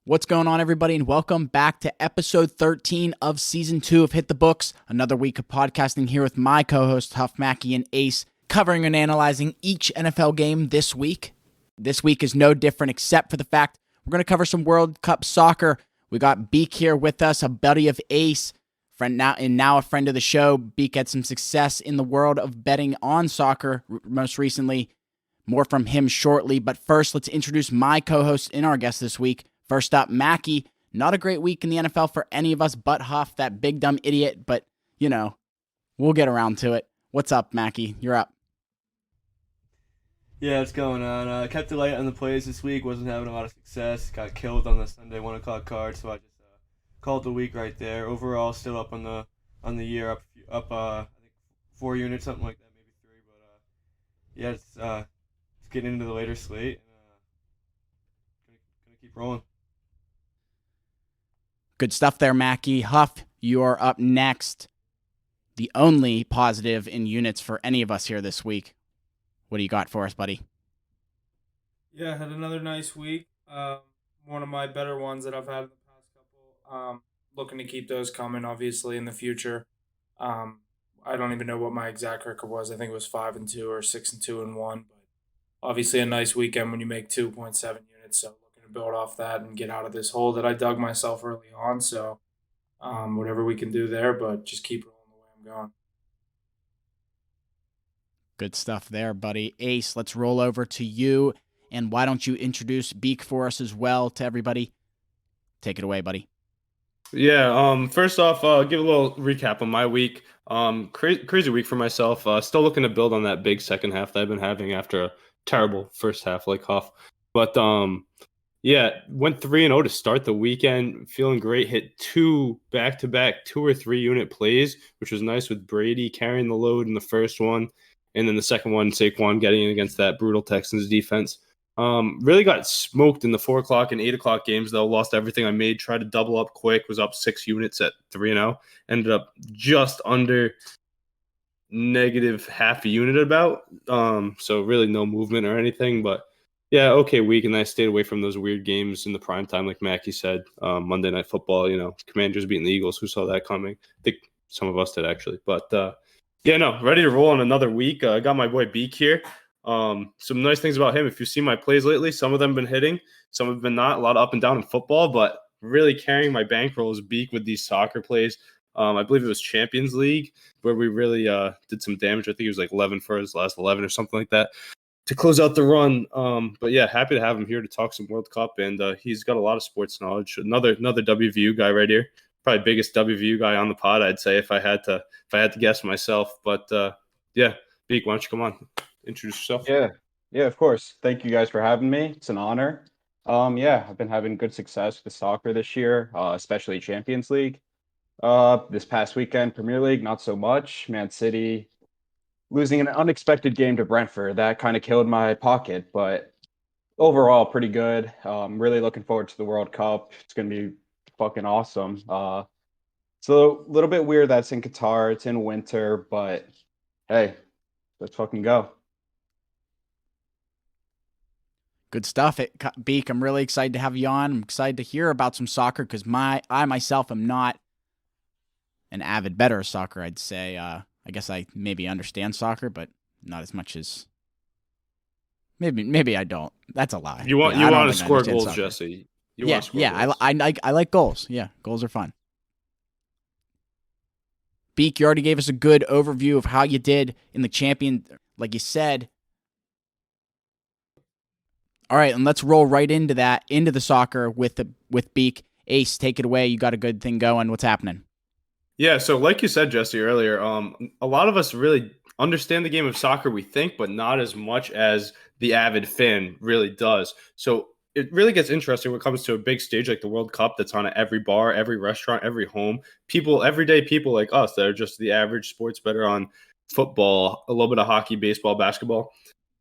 What's going on, everybody, and welcome back to episode 13 of season 2 of Hit the Books. Another week of podcasting here with my co-hosts Huff, Mackie, and Ace, covering and analyzing each NFL game this week. This week is no different except for the fact we're going to cover some World Cup soccer. We got Beek here with us, a buddy of Ace, now a friend of the show. Beek had some success in the world of betting on soccer most recently. More from him shortly, but first, let's introduce my co-host and our guest this week. First up, Mackie. Not a great week in the NFL for any of us but Huff, that big dumb idiot, but, we'll get around to it. What's up, Mackie? You're up. Yeah, what's going on? Kept it light on the plays this week. Wasn't having a lot of success. Got killed on the Sunday 1 o'clock card, so I just called the week right there. Overall, still up on the year, up I think 4 units, something like that, maybe three. But yeah, it's getting into the later slate, and gonna keep rolling. Good stuff there, Mackie. Huff, you're up next. The only positive in units for any of us here this week. What do you got for us, buddy? Yeah, had another nice week. One of my better ones that I've had in the past couple. Looking to keep those coming, obviously, in the future. I don't even know what my exact record was. I think it was 5-2 or 6-2-1. But obviously, a nice weekend when you make 2.7 units. So looking to build off that and get out of this hole that I dug myself early on. So whatever we can do there, but just keep rolling the way I'm going. Good stuff there, buddy. Ace, let's roll over to you. And why don't you introduce Beek for us as well to everybody? Take it away, buddy. Yeah, first off, give a little recap of my week. Crazy week for myself. Still looking to build on that big second half that I've been having after a terrible first half like Huff. But yeah, went 3-0 to start the weekend. Feeling great. Hit two back-to-back 2 or 3 unit plays, which was nice with Brady carrying the load in the first one. And then the second one, Saquon getting in against that brutal Texans defense. Really got smoked in the 4 o'clock and 8 o'clock games, though. Lost everything I made. Tried to double up quick. Was up 6 units at 3-0. Ended up just under negative half a unit about. So really no movement or anything. But yeah, okay week. And I stayed away from those weird games in the prime time, like Mackie said. Monday Night Football, Commanders beating the Eagles. Who saw that coming? I think some of us did, actually. But yeah, no, ready to roll on another week. I got my boy Beek here. Some nice things about him. If you've seen my plays lately, some of them have been hitting, some have been not. A lot of up and down in football, but really carrying my bankroll is Beek with these soccer plays. I believe it was Champions League where we really did some damage. I think he was like 11 for his last 11 or something like that to close out the run. But yeah, happy to have him here to talk some World Cup, and he's got a lot of sports knowledge. Another WVU guy right here. Probably biggest WVU guy on the pod, I'd say, if I had to guess myself. But yeah, Beek, why don't you come on, introduce yourself? Yeah, of course. Thank you guys for having me. It's an honor. Yeah, I've been having good success with soccer this year, especially Champions League. This past weekend, Premier League, not so much. Man City losing an unexpected game to Brentford. That kind of killed my pocket, but overall, pretty good. Really looking forward to the World Cup. It's going to be fucking awesome. It's a little bit weird that it's in Qatar. It's in winter, but hey, let's fucking go. Good stuff, Beek. I'm really excited to have you on. I'm excited to hear about some soccer because I myself am not an avid bettor of soccer, I'd say. I guess I maybe understand soccer, but not as much as maybe I don't. That's a lie. You want to score goals, soccer. Jesse. Goals. I like goals. Yeah, goals are fun. Beek, you already gave us a good overview of how you did in the champion, like you said. All right, and let's roll right into the soccer with Beek. Ace, take it away. You got a good thing going. What's happening? Yeah, so like you said, Jesse, earlier, a lot of us really understand the game of soccer, we think, but not as much as the avid fan really does. So it really gets interesting when it comes to a big stage like the World Cup that's on at every bar, every restaurant, every home. Everyday people like us that are just the average sports bettor on football, a little bit of hockey, baseball, basketball.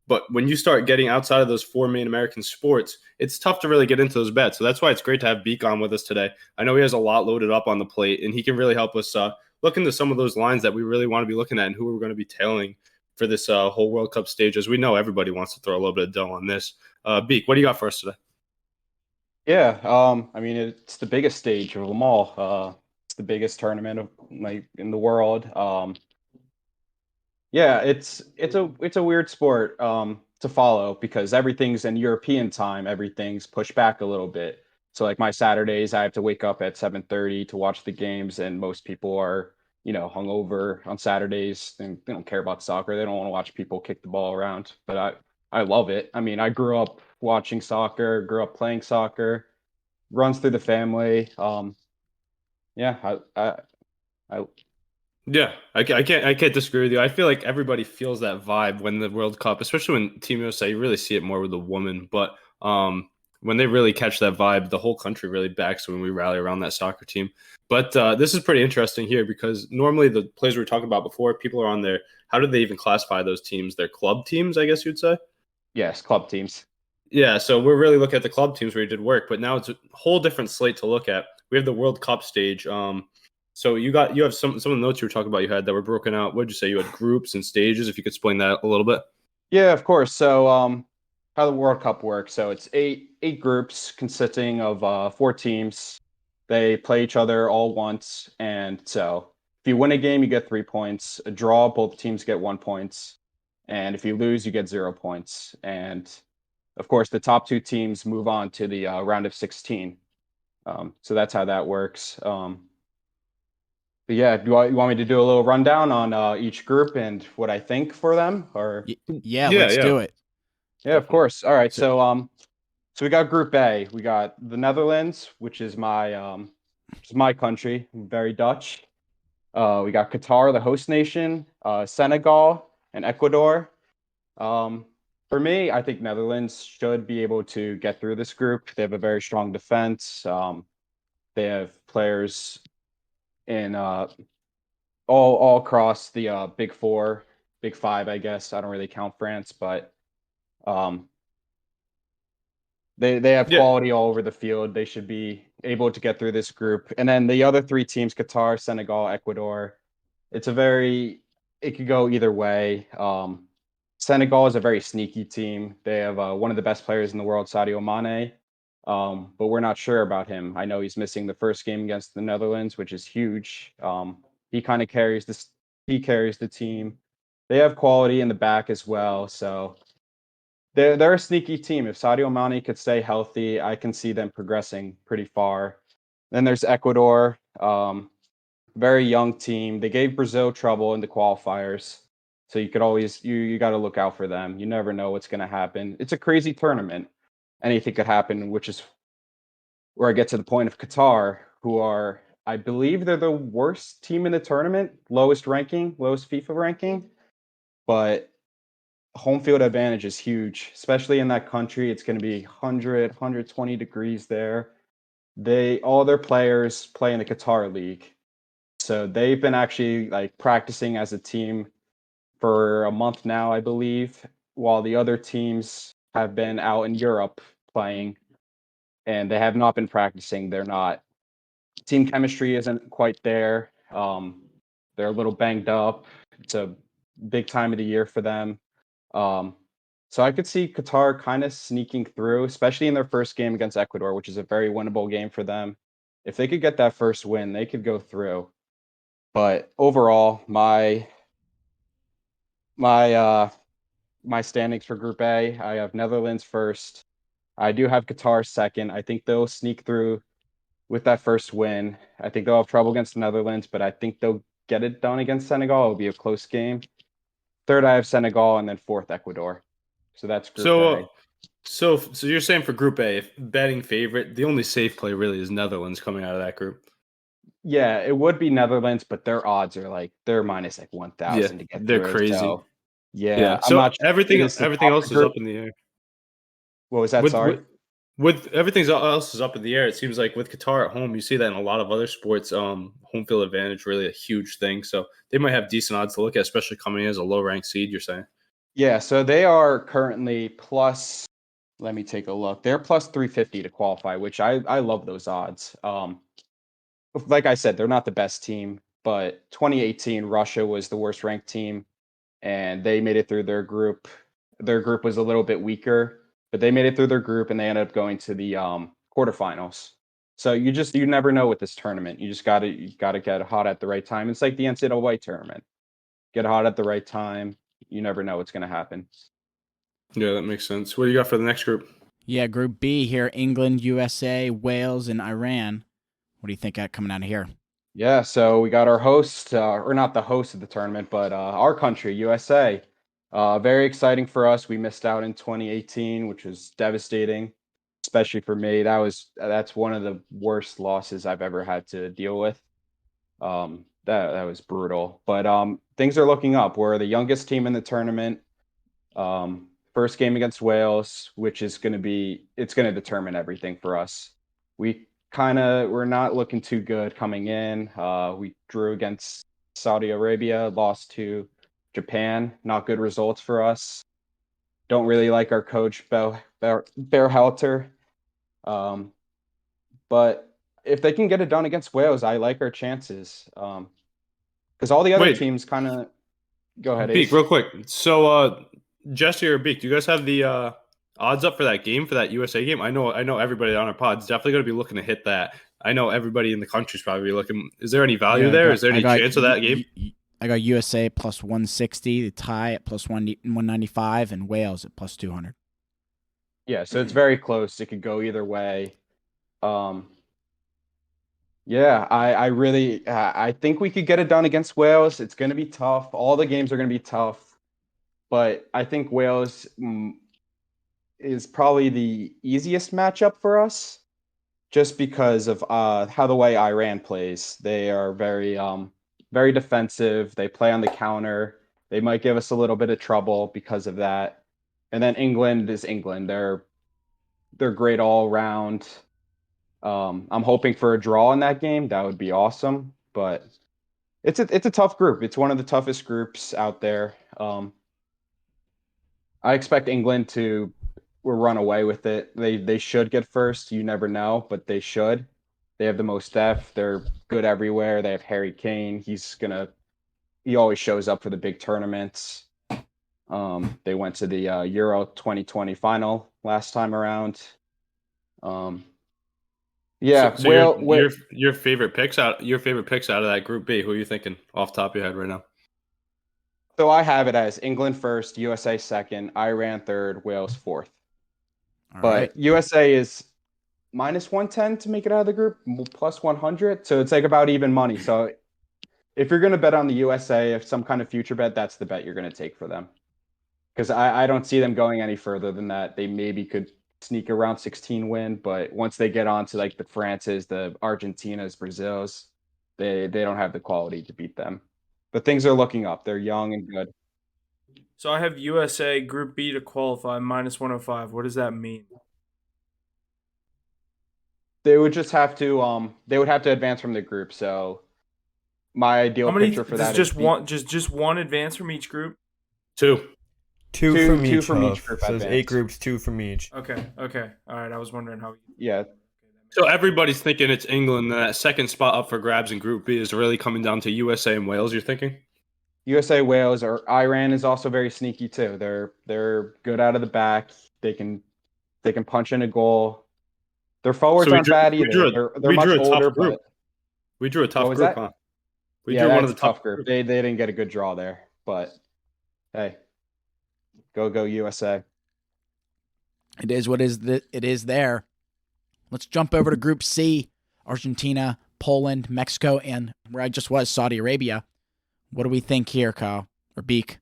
But when you start getting outside of those 4 main American sports, it's tough to really get into those bets. So that's why it's great to have Beek on with us today. I know he has a lot loaded up on the plate, and he can really help us look into some of those lines that we really want to be looking at and who we're going to be tailing for this whole World Cup stage. As we know, everybody wants to throw a little bit of dough on this. Beek, what do you got for us today? Yeah, I mean it's the biggest stage of them all. It's the biggest tournament of like in the world. Yeah, it's a weird sport to follow because everything's in European time, everything's pushed back a little bit. So like my Saturdays, I have to wake up at 7:30 to watch the games, and most people are, hungover on Saturdays and they don't care about soccer. They don't want to watch people kick the ball around. But I love it. I mean, I grew up watching soccer, grew up playing soccer, runs through the family. Yeah, I Yeah, I can't disagree with you. I feel like everybody feels that vibe when the World Cup, especially when Team USA, you really see it more with the woman. But when they really catch that vibe, the whole country really backs when we rally around that soccer team. But this is pretty interesting here because normally the players we were talking about before, people are on there. How do they even classify those teams? They're club teams, I guess you'd say. yes, club teams. Yeah, so we're really looking at the club teams where you did work, but now it's a whole different slate to look at. We have the World Cup stage. So you have some of the notes you were talking about you had that were broken out. What did you say? You had groups and stages. If you could explain that a little bit. Yeah, of course. So, how the World Cup works? So it's eight groups consisting of four teams. They play each other all once, and so if you win a game, you get 3 points. A draw, both teams get 1 point, and if you lose, you get 0 points. And of course, the top two teams move on to the round of 16. So that's how that works. But yeah, you want me to do a little rundown on each group and what I think for them, or? Yeah, Yeah, let's yeah, do it. Yeah, of definitely. course. All right. So, So we got Group A. We got the Netherlands, which is my country. I'm very Dutch. We got Qatar, the host nation, Senegal, and Ecuador. Um, for me, I think Netherlands should be able to get through this group. They have a very strong defense. They have players in all across the big four, big five, I guess. I don't really count France, but um, they have Yeah, quality all over the field. They should be able to get through this group. And then the other three teams, Qatar, Senegal, Ecuador, it's a very it could go either way. Senegal is a very sneaky team. They have one of the best players in the world, Sadio Mane. But we're not sure about him. I know he's missing the first game against the Netherlands, which is huge. He kind of carries this. He carries the team. They have quality in the back as well. So they're a sneaky team. If Sadio Mane could stay healthy, I can see them progressing pretty far. Then there's Ecuador, very young team. They gave Brazil trouble in the qualifiers, so you could always you got to look out for them. You never know what's going to happen. It's a crazy tournament. Anything could happen, which is where I get to the point of Qatar, who are I believe they're the worst team in the tournament, lowest ranking, lowest FIFA ranking, but home field advantage is huge, especially in that country. It's going to be 100, degrees there. All their players play in the Qatar League. So they've been actually like practicing as a team for a month now, I believe, while the other teams have been out in Europe playing and they have not been practicing. They're not team chemistry isn't quite there. They're a little banged up. It's a big time of the year for them. Um, so I could see Qatar kind of sneaking through, especially in their first game against Ecuador, which is a very winnable game for them. If they could get that first win, they could go through. But overall, my uh my standings for Group A, I have Netherlands first. I do have Qatar second. I think they'll sneak through with that first win. I think they'll have trouble against the Netherlands, but I think they'll get it done against Senegal. It'll be a close game. Third, I have Senegal, and then fourth, Ecuador. So that's Group So, A. so you're saying for Group A, if betting favorite, the only safe play really is Netherlands coming out of that group. Yeah, it would be Netherlands, but their odds are like they're minus like Yeah, 1,000 to get they're through. crazy. So yeah, Yeah. I'm So not sure if it is to everything top the else is group. up in the air. What was that? With Sorry. everything else is up in the air. It seems like with Qatar at home, you see that in a lot of other sports. Home field advantage really a huge thing. So they might have decent odds to look at, especially coming in as a low ranked seed. You're saying? Yeah, so they are currently plus. Let me take a look. They're plus 350 to qualify, which I love those odds. Like I said, they're not the best team, but 2018 Russia was the worst ranked team, and they made it through their group. Their group was a little bit weaker, but they made it through their group, and they ended up going to the quarterfinals. So you never know with this tournament. You gotta get hot at the right time. It's like the NCAA tournament. Get hot at the right time. You never know what's gonna happen. Yeah, that makes sense. What do you got for the next group? Yeah, Group B here: England, USA, Wales, and Iran. What do you think coming out of here? Yeah, so we got our host, or not the host of the tournament, but our country, USA. Very exciting for us. We missed out in 2018, which was devastating, especially for me. That's one of the worst losses I've ever had to deal with. That was brutal. But things are looking up. We're the youngest team in the tournament. First game against Wales, which is it's going to determine everything for us. We're not looking too good coming in. We drew against Saudi Arabia, lost to Japan. Not good results for us. Don't really like our coach, Berhalter. But if they can get it done against Wales, I like our chances. Because all the other teams kind of go ahead. Beek, Ace. real quick. So, Jesse or Beek, do you guys have the odds up for that game, for that USA game? I know everybody on our pod's definitely going to be looking to hit that. I know everybody in the country's probably looking. Is there any value there? Is there any chance of that game? I got USA plus 160, the tie at plus 195, and Wales at plus 200. Yeah, so it's very close. It could go either way. Yeah, I think we could get it done against Wales. It's going to be tough. All the games are going to be tough, but I think Wales is probably the easiest matchup for us, just because of how the way Iran plays. They are very defensive. They play on the counter. They might give us a little bit of trouble because of that. And then England is England. They're great all around. I'm hoping for a draw in that game. That would be awesome. But it's a tough group. It's one of the toughest groups out there. I expect England to run away with it. They should get first. You never know, but they should. They have the most depth. They're good everywhere. They have Harry Kane. He always shows up for the big tournaments. They went to the Euro 2020 final last time around. Yeah. So your favorite picks out of that Group B. Who are you thinking off the top of your head right now? So I have it as England first, USA second, Iran third, Wales fourth. But USA is minus 110 to make it out of the group, plus 100. So it's like about even money. So if you're going to bet on the USA, if some kind of future bet, that's the bet you're going to take for them. Because I don't see them going any further than that. They maybe could sneak a round 16 win, but once they get on to like the Frances, the Argentinas, Brazils, they don't have the quality to beat them. But things are looking up. They're young and good. So I have USA Group B to qualify minus 105. What does that mean? They would just have to advance from the group. So my ideal picture for that is just one advance from each group? Two from each group. So there's 8 groups, 2 from each. Okay. All right, I was wondering how. Yeah. So everybody's thinking it's England, and that second spot up for grabs in Group B is really coming down to USA and Wales, you're thinking? USA, Wales, or Iran is also very sneaky too. They're good out of the back. They can punch in a goal. Their forwards aren't bad either. They're much older, but we drew a tough group, that? huh? Drew one of the tough group. They didn't get a good draw there, but hey, go USA. It is what it is there. Let's jump over to Group C: Argentina, Poland, Mexico, and where I just was, Saudi Arabia. What do we think here, Kyle or Beek?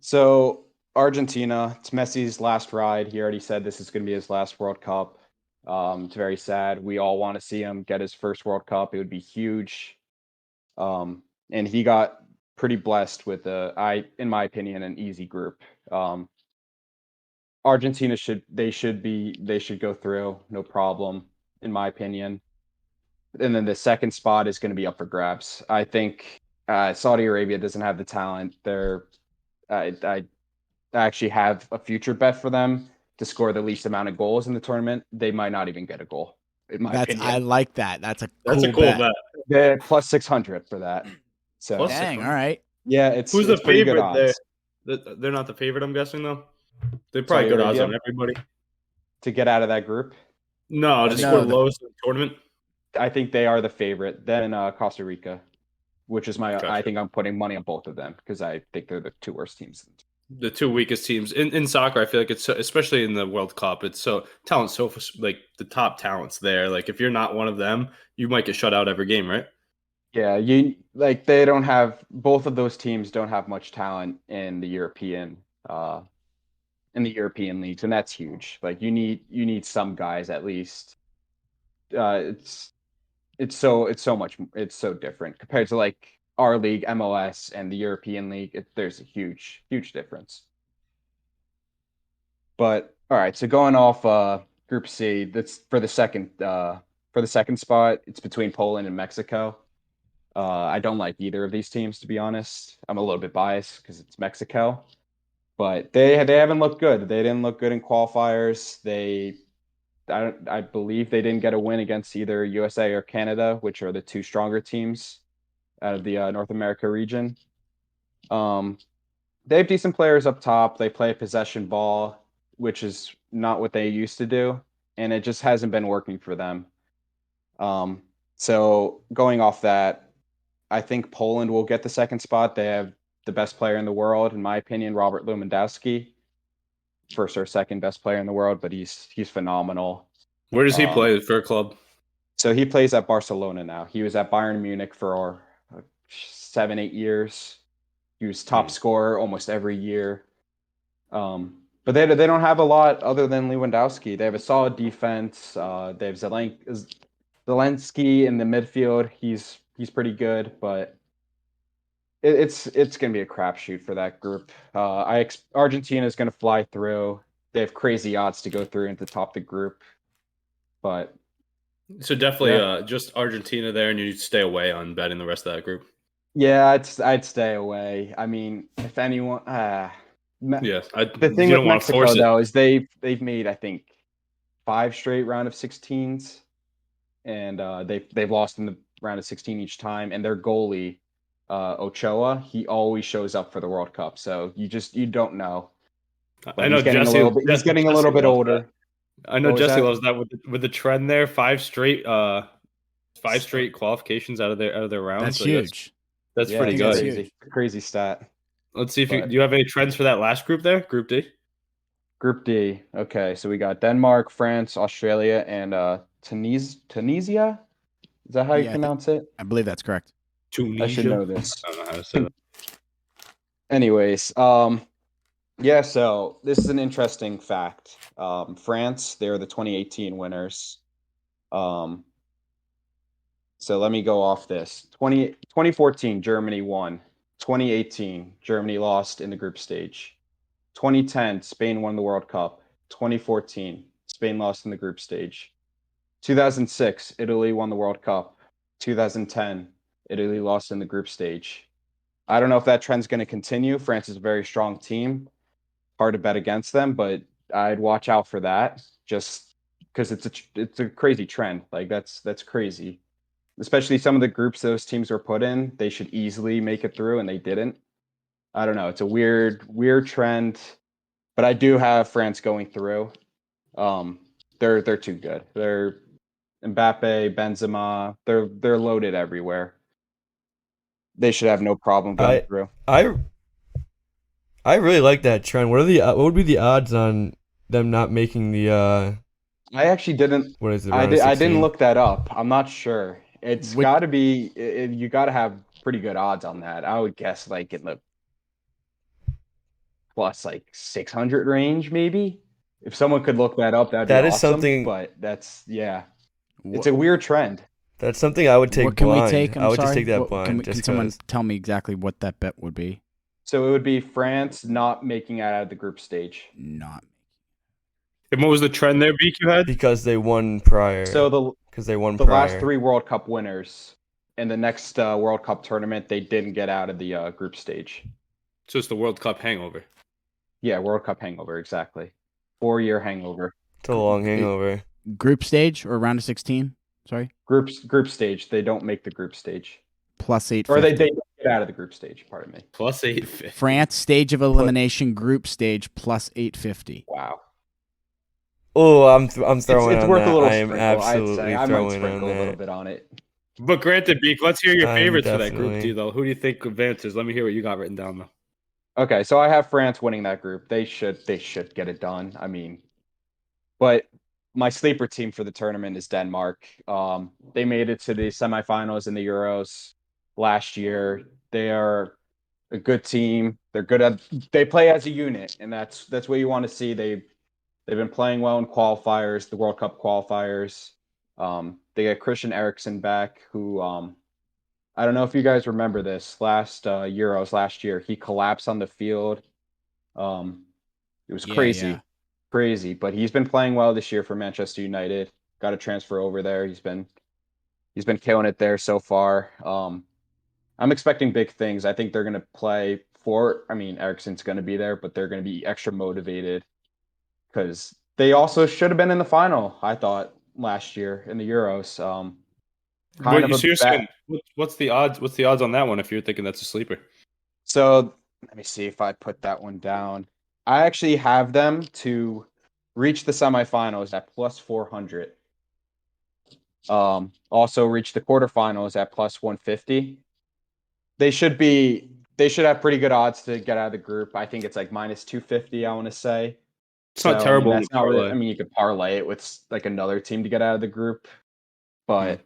So Argentina, it's Messi's last ride. He already said this is going to be his last World Cup. It's very sad. We all want to see him get his first World Cup. It would be huge. And he got pretty blessed with in my opinion, an easy group. Argentina should go through, no problem, in my opinion. And then the second spot is going to be up for grabs. I think Saudi Arabia doesn't have the talent. I actually have a future bet for them to score the least amount of goals in the tournament. They might not even get a goal, in my opinion. I like that. That's a cool bet. They're plus 600 for that. So Plus dang, all right. Yeah, who's the favorite good odds. there? They're not the favorite, I'm guessing, though. They're probably good odds on everybody. To get out of that group? No, just No, score lowest in the tournament. I think they are the favorite. Then Costa Rica, which is Gotcha. I think I'm putting money on both of them because I think they're the two worst teams. The two weakest teams in soccer. I feel like it's so, especially in the World Cup. It's so talent, so like the top talents there. Like if you're not one of them, you might get shut out every game, right? Yeah, they don't have both of those teams don't have much talent in the European leagues, and that's huge. Like you need some guys at least. It's so different compared to like our league, MLS, and the European League. There's a huge difference. But all right, so going off Group C, that's for the second spot. It's between Poland and Mexico. I don't like either of these teams, to be honest. I'm a little bit biased because it's Mexico, but they haven't looked good. They didn't look good in qualifiers. I believe they didn't get a win against either USA or Canada, which are the two stronger teams out of the North America region. They have decent players up top. They play possession ball, which is not what they used to do, and it just hasn't been working for them. So going off that, I think Poland will get the second spot. They have the best player in the world, in my opinion, Robert Lewandowski. First or second best player in the world, but he's phenomenal. Where does he play for a club? So he plays at Barcelona now. He was at Bayern Munich for 7-8 years. He was top scorer almost every year. But they don't have a lot other than Lewandowski. They have a solid defense. They have Zelensky in the midfield. He's pretty good, but it's going to be a crapshoot for that group. Argentina is going to fly through. They have crazy odds to go through and to top the group. But so definitely just Argentina there, and you stay away on betting the rest of that group. Yeah, I'd stay away. I mean, if anyone, the thing with Mexico though is they've made I think 5 straight round of 16s, and they've lost in the round of 16 each time. And their goalie, Ochoa, he always shows up for the World Cup. So you don't know. But I know he's getting a little bit older. That. I know Jesse loves that with the trend there. 5 straight qualifications out of their rounds. That's huge. That's pretty good. Crazy stat. Let's see do you have any trends for that last group there? Group D? Group D. Okay, so we got Denmark, France, Australia, and Tunisia? Is that how you pronounce it? I believe that's correct. Tunisia? I should know this. I don't know how to say that. Anyways, yeah, so this is an interesting fact. France, they're the 2018 winners. So let me go off this. 2014, Germany won. 2018, Germany lost in the group stage. 2010, Spain won the World Cup. 2014, Spain lost in the group stage. 2006, Italy won the World Cup. 2010, Italy lost in the group stage. I don't know if that trend's going to continue. France is a very strong team. Hard to bet against them, but I'd watch out for that just because it's a crazy trend. Like that's crazy. Especially some of the groups those teams were put in, they should easily make it through, and they didn't. I don't know. It's a weird trend, but I do have France going through. They're too good. They're Mbappe, Benzema. They're loaded everywhere. They should have no problem going through. I really like that trend. What would be the odds on them not making the? I actually didn't. What is it? I didn't look that up. I'm not sure. It's got to be. You got to have pretty good odds on that. I would guess like in the plus like 600 range, maybe. If someone could look that up, that'd be awesome. Something. But that's it's a weird trend. That's something I would take. What can blind. we take? I would just take that blind. Can someone tell me exactly what that bet would be? So it would be France not making it out of the group stage. Not. And what was the trend there, Beek, you had? Because they won prior. So the last 3 World Cup winners in the next World Cup tournament, they didn't get out of the group stage. So it's the World Cup hangover. Yeah, World Cup hangover, exactly. 4-year hangover. It's a long hangover. Group stage or round of 16? Sorry? Group stage. They don't make the group stage. Plus 850. Or they get out of the group stage, pardon me. Plus 850. France, stage of elimination, group stage, plus 850. Wow. Oh, I'm throwing It's on worth a that. little I am sprinkle, I'd say. absolutely I might throwing on sprinkle a little that. bit on it. But granted, Beek, let's hear your I'm favorites for that group definitely. D, though. Who do you think advances? Let me hear what you got written down, though. Okay, so I have France winning that group. They should get it done. I mean, but my sleeper team for the tournament is Denmark. They made it to the semifinals in the Euros last year. They are a good team. They play as a unit, and that's what you want to see. They've been playing well in qualifiers, the World Cup qualifiers. They got Christian Eriksen back, who I don't know if you guys remember this last Euros last year. He collapsed on the field. Um, it was Yeah, yeah. crazy. But he's been playing well this year for Manchester United. Got a transfer over there. He's been killing it there so far. I'm expecting big things. I think they're going to play for. I mean, Ericsson's going to be there, but they're going to be extra motivated because they also should have been in the final. I thought last year in the Euros. Kind What of you a so you're bet. saying? What's the odds? What's the odds on that one? If you're thinking that's a sleeper, So let me see if I put that one down. I actually have them to reach the semifinals at plus 400. Also reach the quarterfinals at plus 150. They should be. They should have pretty good odds to get out of the group. I think it's like minus 250. I want to say. it's not So I mean, terrible in the that's not really. parlay. I mean, you could parlay it with like another team to get out of the group, Hmm. but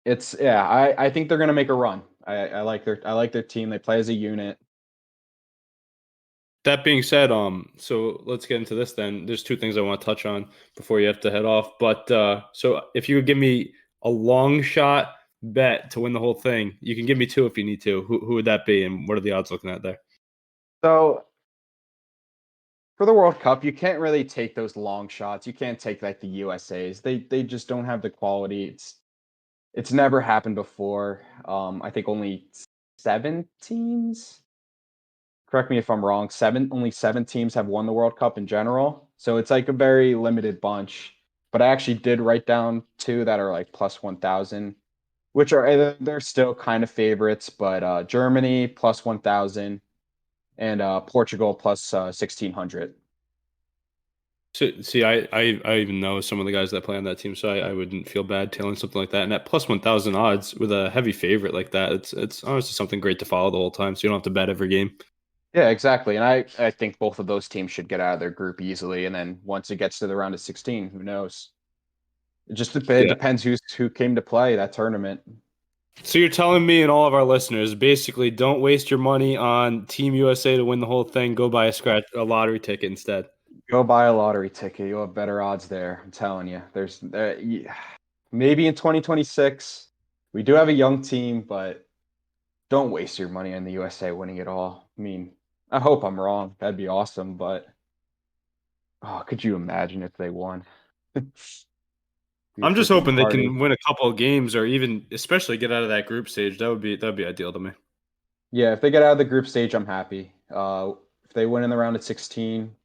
it's yeah. I think they're gonna make a run. I like their team. They play as a unit. That being said, so let's get into this then. There's two things I want to touch on before you have to head off. But so if you would give me a long shot bet to win the whole thing, you can give me two if you need to. Who would that be, and what are the odds looking at there? So for the World Cup, you can't really take those long shots. You can't take like the USA's. They just don't have the quality. It's never happened before. I think only 7 teams. Correct me if I'm wrong. Only 7 teams have won the World Cup in general. So it's like a very limited bunch. But I actually did write down two that are like plus 1,000, which are they're still kind of favorites. But Germany plus 1,000 and Portugal plus 1,600. So, see, I even know some of the guys that play on that team, so I wouldn't feel bad tailing something like that. And at plus 1,000 odds with a heavy favorite like that, it's honestly something great to follow the whole time, so you don't have to bet every game. Yeah, exactly. And I think both of those teams should get out of their group easily. And then once it gets to the round of 16, who knows? It Yeah. depends who came to play that tournament. So you're telling me and all of our listeners basically don't waste your money on Team USA to win the whole thing. Go buy a lottery ticket instead. Go buy a lottery ticket. You'll have better odds there. I'm telling you. Maybe in 2026. We do have a young team, but don't waste your money on the USA winning it all. I mean, I hope I'm wrong. That'd be awesome, but oh, could you imagine if they won? Be a I'm just freaking hoping they party. can win a couple of games or even especially get out of that group stage. That'd be ideal to me. Yeah, if they get out of the group stage, I'm happy. If they win in the round of 16,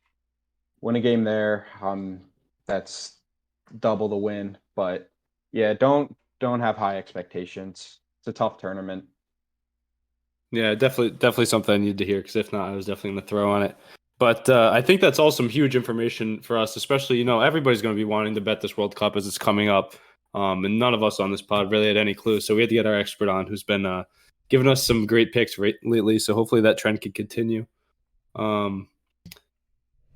win a game there, that's double the win. But yeah, don't have high expectations. It's a tough tournament. Yeah, definitely something I need to hear because if not, I was definitely going to throw on it. But I think that's all some huge information for us, especially everybody's going to be wanting to bet this World Cup as it's coming up, and none of us on this pod really had any clue. So we had to get our expert on, who's been giving us some great picks lately. So hopefully that trend can continue. Um,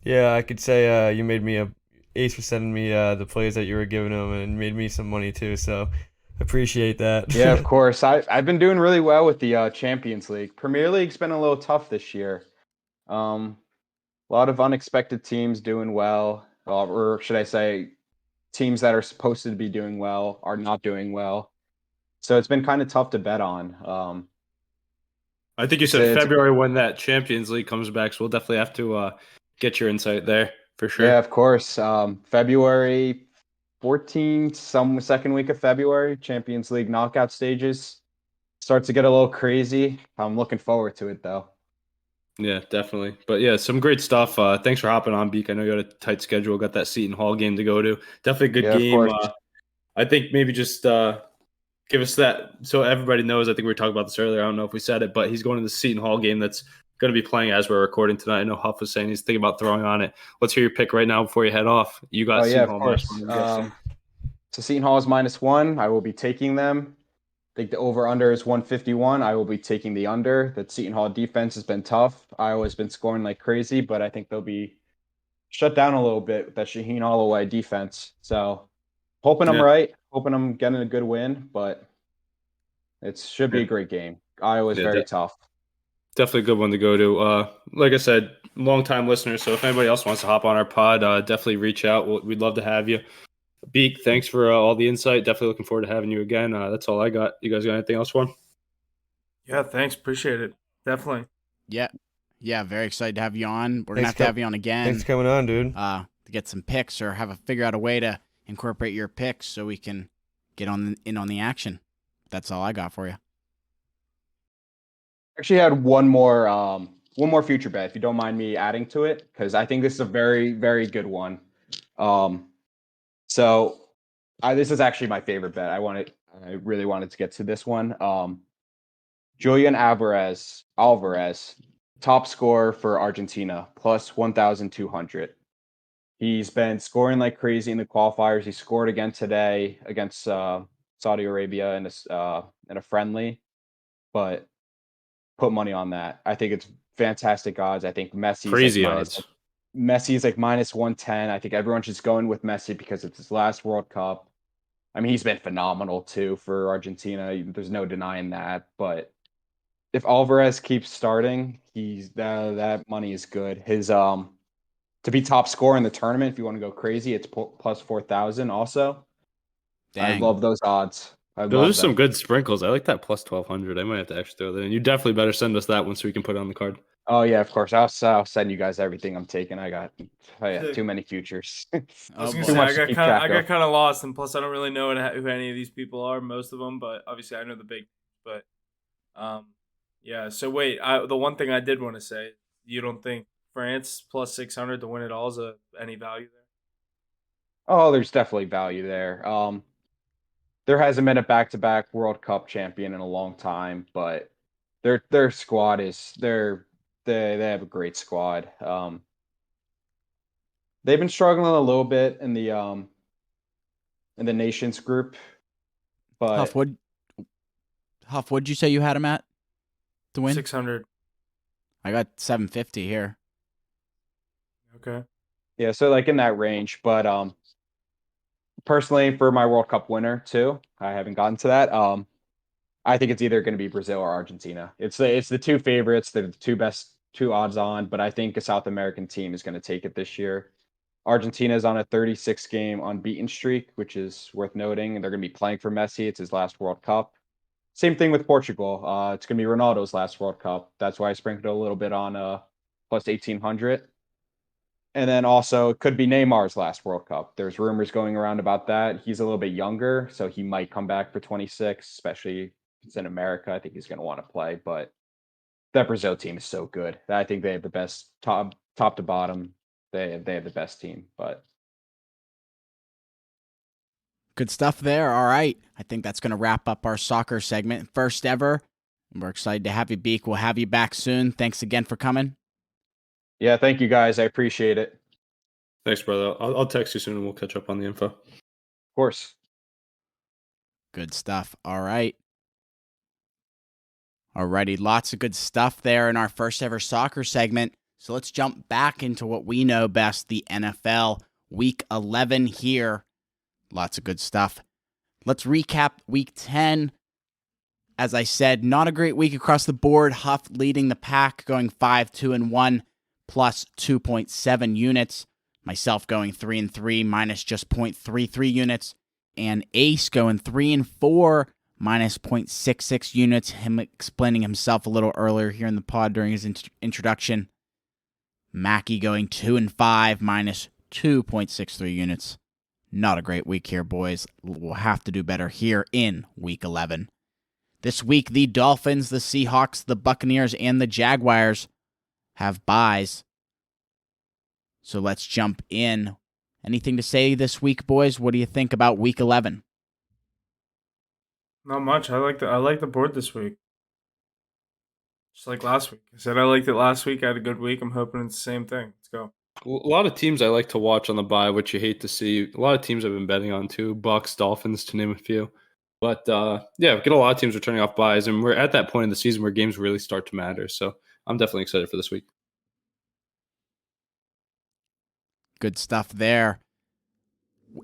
Yeah, I could say you made me a ace for sending me the plays that you were giving him and made me some money too. So appreciate Yeah, of that. course. I've been doing really well with the Champions League. Premier League's been a little tough this year. A lot of unexpected teams doing well, or should I say, teams that are supposed to be doing well are not doing well. So it's been kind of tough to bet on. I think you It's, said it's February when that Champions League comes back, so we'll definitely have to get your insight there for Yeah, sure. of course. February 14th, some second week of February, Champions League knockout stages. Starts to get a little crazy. I'm looking forward to it though. Yeah, definitely. But yeah, some great stuff. Thanks for hopping on, Beak. I know you got a tight schedule, got that Seton Hall game to go to. Definitely a good Yeah, of game. course. I think maybe just give us that so everybody knows. I think we were talking about this earlier. I don't know if we said it, but he's going to the Seton Hall game that's going to be playing as we're recording tonight. I know Huff was saying he's thinking about throwing on it. Let's hear your pick right now before you head off. You got Yeah, Seton of Hall course. -1, I'm guessing. So Seton Hall is -1. I will be taking them. I think the over-under is 151. I will be taking the under. The Seton Hall defense has been tough. Iowa's been scoring like crazy, but I think they'll be shut down a little bit with that Shaheen Holloway defense. So hoping I'm right. Hoping I'm getting a good win, but it should be a great game. Iowa's very tough. Definitely a good one to go to. Like I said, long-time listeners, so if anybody else wants to hop on our pod, definitely reach out. We'd love to have you. Beek, thanks for all the insight. Definitely looking forward to having you again. That's all I got. You guys got anything else for him? Yeah, thanks. Appreciate it. Definitely. Yeah, very excited to have you on. We're going to have you on again. Thanks for coming on, dude. To get some picks or figure out a way to incorporate your picks so we can get in on the action. That's all I got for you. Actually had one more future bet, if you don't mind me adding to it, because I think this is a very, very good one. So this is actually my favorite bet. I really wanted to get to this one. Julian Alvarez, top scorer for Argentina, plus 1,200. He's been scoring like crazy in the qualifiers. He scored again today against Saudi Arabia in a friendly, but put money on that. I think it's fantastic odds. I think Messi's crazy like odds. Messi's like -110. I think everyone's just going with Messi because it's his last World Cup. I mean, he's been phenomenal too for Argentina. There's no denying that. But if Alvarez keeps starting, that money is good. His to be top scorer in the tournament, if you want to go crazy, it's plus 4,000 also. Dang. I love those odds. Those are some good sprinkles. I like that plus 1,200. I might have to actually throw that in. You definitely better send us that one so we can put it on the card. Oh yeah, of course. I'll send you guys everything I'm taking. I got too many futures. I was gonna boy. say I got kind of lost, and plus I don't really know who any of these people are, most of them, but obviously I know the big. But yeah. So wait, the one thing I did want to say, you don't think France plus 600 to win it all is any value there? Oh, there's definitely value there. There hasn't been a back-to-back World Cup champion in a long time, but their squad is they have a great squad. They've been struggling a little bit in the Nations group, but Huff, what'd you say you had him at to win? 600. I got 750 here. Okay. Yeah, so like in that range, but personally for my World Cup winner too, I haven't gotten to that. I think it's either going to be Brazil or Argentina. It's the two favorites, they're the two odds on, but I think a South American team is going to take it this year. Argentina is on a 36-game unbeaten streak, which is worth noting, and they're going to be playing for Messi. It's his last World Cup. Same thing with Portugal. It's going to be Ronaldo's last World Cup. That's why I sprinkled a little bit on plus 1,800. And then also it could be Neymar's last World Cup. There's rumors going around about that. He's a little bit younger, so he might come back for 26, especially if it's in America. I think he's going to want to play, but that Brazil team is so good. I think they have the best top to bottom. They have the best team, but Good stuff there. All right. I think that's going to wrap up our soccer segment. First ever. We're excited to have you, Beek. We'll have you back soon. Thanks again for coming. yeah, thank you guys. I appreciate it. Thanks, brother. I'll text you soon and we'll catch up on the info. Of course. Good stuff. All right. Alrighty, lots of good stuff there in our first ever soccer segment. So let's jump back into what we know best, the NFL. Week 11 here. Lots of good stuff. Let's recap Week 10. As I said, not a great week across the board. Huff leading the pack, going 5-2-1, plus 2.7 units. Myself going 3-3, minus just 0.33 units. And Ace going 3-4, minus 0.66 units. Him explaining himself a little earlier here in the pod during his introduction. Mackie going 2-5, minus 2.63 units. Not a great week here, boys. We'll have to do better here in Week 11. This week, the Dolphins, the Seahawks, the Buccaneers, and the Jaguars have byes. So let's jump in. Anything to say this week, boys? What do you think about Week 11? Not much. I like the board this week. Just like last week. I said I liked it last week. I had a good week. I'm hoping it's the same thing. Let's go. A lot of teams I like to watch on the bye, which you hate to see. A lot of teams I've been betting on too. Bucks, Dolphins, to name a few. But yeah, we get a lot of teams returning off buys, and we're at that point in the season where games really start to matter. So I'm definitely excited for this week. Good stuff there.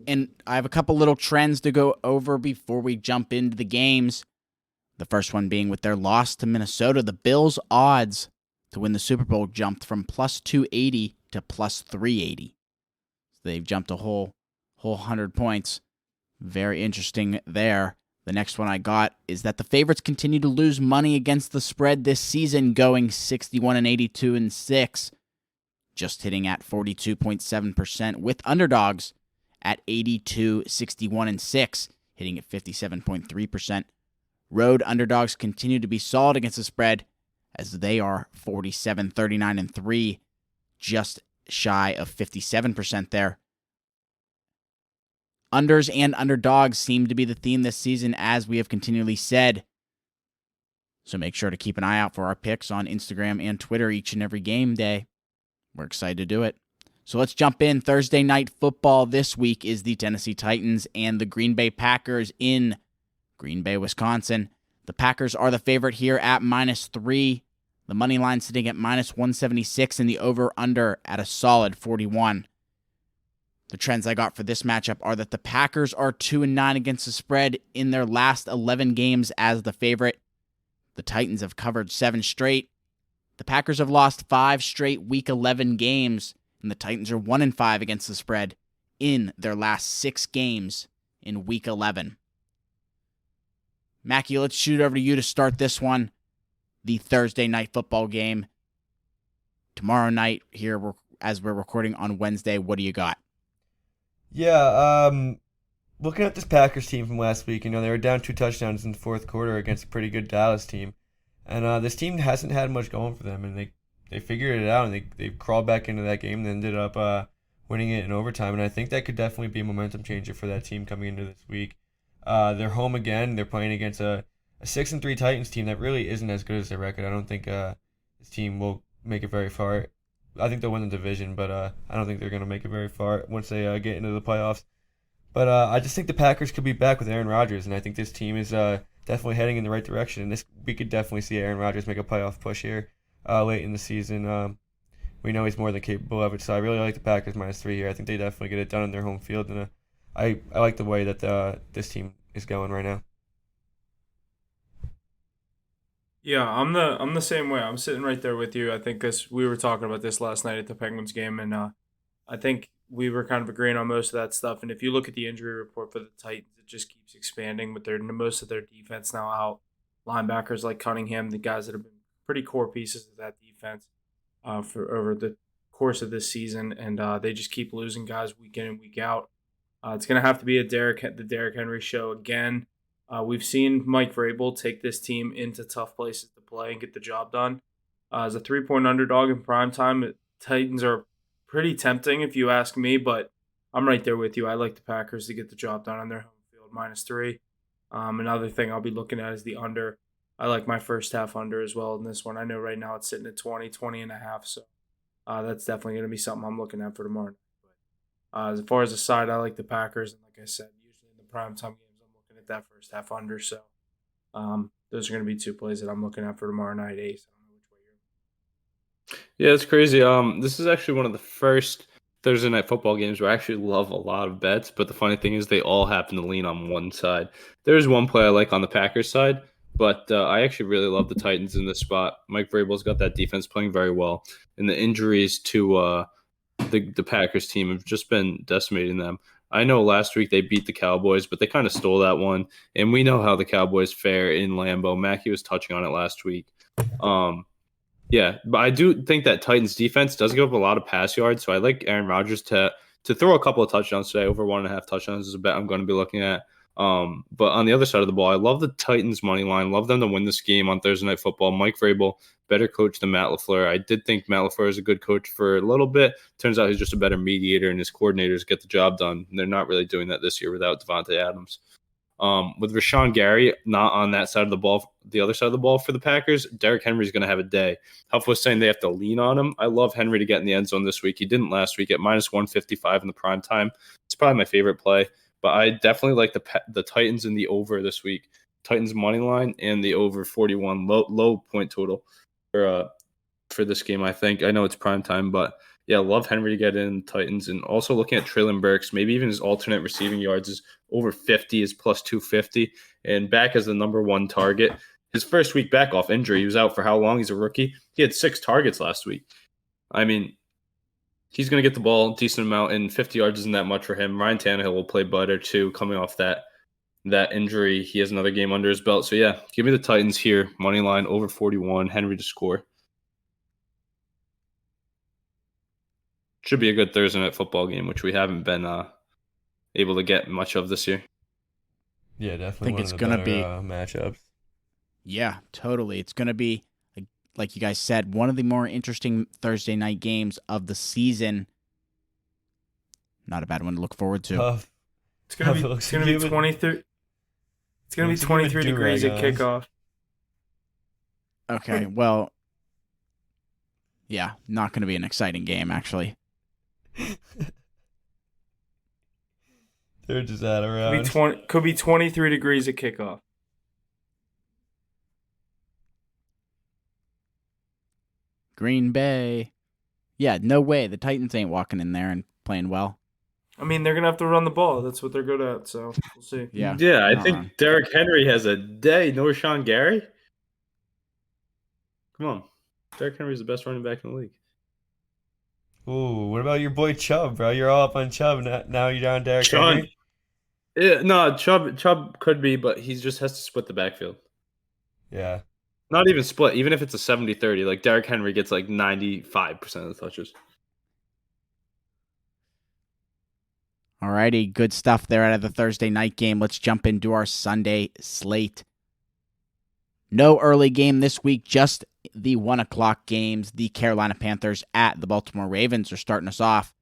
And I have a couple little trends to go over before we jump into the games. The first one being with their loss to Minnesota, the Bills' odds to win the Super Bowl jumped from plus 280 to plus 380. So they've jumped a whole 100 points. Very interesting there. The next one I got is that the favorites continue to lose money against the spread this season, going 61 and 82 and 6, just hitting at 42.7%, with underdogs at 82, 61 and 6, hitting at 57.3%. Road underdogs continue to be solid against the spread, as they are 47, 39 and 3, just shy of 57% there. Unders and underdogs seem to be the theme this season, as we have continually said. So make sure to keep an eye out for our picks on Instagram and Twitter each and every game day. We're excited to do it. So let's jump in. Thursday night football this week is the Tennessee Titans and the Green Bay Packers in Green Bay, Wisconsin. The Packers are the favorite here at -3. The money line sitting at -176 and the over-under at a solid 41. The trends I got for this matchup are that the Packers are 2-9 against the spread in their last 11 games as the favorite. The Titans have covered 7 straight. The Packers have lost 5 straight Week 11 games, and the Titans are 1-5 against the spread in their last 6 games in Week 11. Mackie, let's shoot over to you to start this one. The Thursday night football game. Tomorrow night here, as we're recording on Wednesday, what do you got? Yeah, looking at this Packers team from last week, they were down 2 touchdowns in the fourth quarter against a pretty good Dallas team. And this team hasn't had much going for them, and they figured it out, and they crawled back into that game and ended up winning it in overtime. And I think that could definitely be a momentum changer for that team coming into this week. They're home again. They're playing against a 6-3 Titans team that really isn't as good as their record. I don't think this team will make it very far. I think they'll win the division, but I don't think they're going to make it very far once they get into the playoffs. But I just think the Packers could be back with Aaron Rodgers, and I think this team is definitely heading in the right direction. And we could definitely see Aaron Rodgers make a playoff push here late in the season. We know he's more than capable of it, so I really like the Packers -3 here. I think they definitely get it done in their home field, and I like the way that this team is going right now. Yeah, I'm the same way. I'm sitting right there with you. I think we were talking about this last night at the Penguins game, and I think we were kind of agreeing on most of that stuff. And if you look at the injury report for the Titans, it just keeps expanding with most of their defense now out. Linebackers like Cunningham, the guys that have been pretty core pieces of that defense for over the course of this season, and they just keep losing guys week in and week out. It's going to have to be the Derrick Henry show again. We've seen Mike Vrabel take this team into tough places to play and get the job done. As a 3-point underdog in primetime, the Titans are pretty tempting if you ask me, but I'm right there with you. I like the Packers to get the job done on their home field, -3. Another thing I'll be looking at is the under. I like my first half under as well in this one. I know right now it's sitting at 20 and a half, so that's definitely going to be something I'm looking at for tomorrow. As far as the side, I like the Packers, and like I said, usually in the primetime games, I'm looking at that first half under. So those are going to be 2 plays that I'm looking at for tomorrow night, Ace. I don't know which way you're. Yeah, it's crazy. This is actually one of the first Thursday night football games where I actually love a lot of bets, but the funny thing is they all happen to lean on one side. There's one play I like on the Packers side, but I actually really love the Titans in this spot. Mike Vrabel's got that defense playing very well, and the injuries to the Packers team have just been decimating them. I know last week they beat the Cowboys, but they kind of stole that one, and we know how the Cowboys fare in Lambeau. Mackie was touching on it last week. Yeah, but I do think that Titans defense does give up a lot of pass yards, so I like Aaron Rodgers to throw a couple of touchdowns today. Over 1.5 touchdowns is a bet I'm going to be looking at. But on the other side of the ball, I love the Titans money line. Love them to win this game on Thursday Night Football. Mike Vrabel, better coach than Matt LaFleur. I did think Matt LaFleur is a good coach for a little bit. Turns out he's just a better mediator, and his coordinators get the job done. And they're not really doing that this year without Devontae Adams. With Rashawn Gary not on that side of the ball, the other side of the ball for the Packers, Derrick Henry's going to have a day. Huff was saying they have to lean on him. I love Henry to get in the end zone this week. He didn't last week at minus 155 in the prime time. It's probably my favorite play, but I definitely like the Titans in the over this week. Titans money line and the over 41 low point total for this game. I think I know it's prime time, but yeah, love Henry to get in Titans, and also looking at Traylon Burks, maybe even his alternate receiving yards is over 50, is plus 250, and back as the number one target. His first week back off injury, he was out for how long? He's a rookie. He had 6 targets last week. I mean, he's going to get the ball a decent amount, and 50 yards isn't that much for him. Ryan Tannehill will play better too, coming off that injury. He has another game under his belt. So yeah, give me the Titans here, money line over 41, Henry to score. Should be a good Thursday night football game, which we haven't been able to get much of this year. Yeah, definitely. I think it's going to be matchups. Yeah, totally. It's going to be, like you guys said, one of the more interesting Thursday night games of the season. Not a bad one to look forward to. It's gonna be 23. It's gonna be 23 degrees at kickoff. Okay, well, yeah, not going to be an exciting game actually. They're just out around. Could be 23 degrees at kickoff. Green Bay. Yeah, no way. The Titans ain't walking in there and playing well. I mean, they're going to have to run the ball. That's what they're good at, so we'll see. Yeah, I think Derrick Henry has a day. No Rashawn Gary? Come on. Derrick Henry's the best running back in the league. Ooh, what about your boy Chubb, bro? You're all up on Chubb. Now you're down Derrick Henry? Yeah, no, Chubb could be, but he just has to split the backfield. Yeah. Not even split. Even if it's a 70-30, like Derrick Henry gets like 95% of the touches. Alrighty, good stuff there out of the Thursday night game. Let's jump into our Sunday slate. No early game this week, just the 1 o'clock games. The Carolina Panthers at the Baltimore Ravens are starting us off.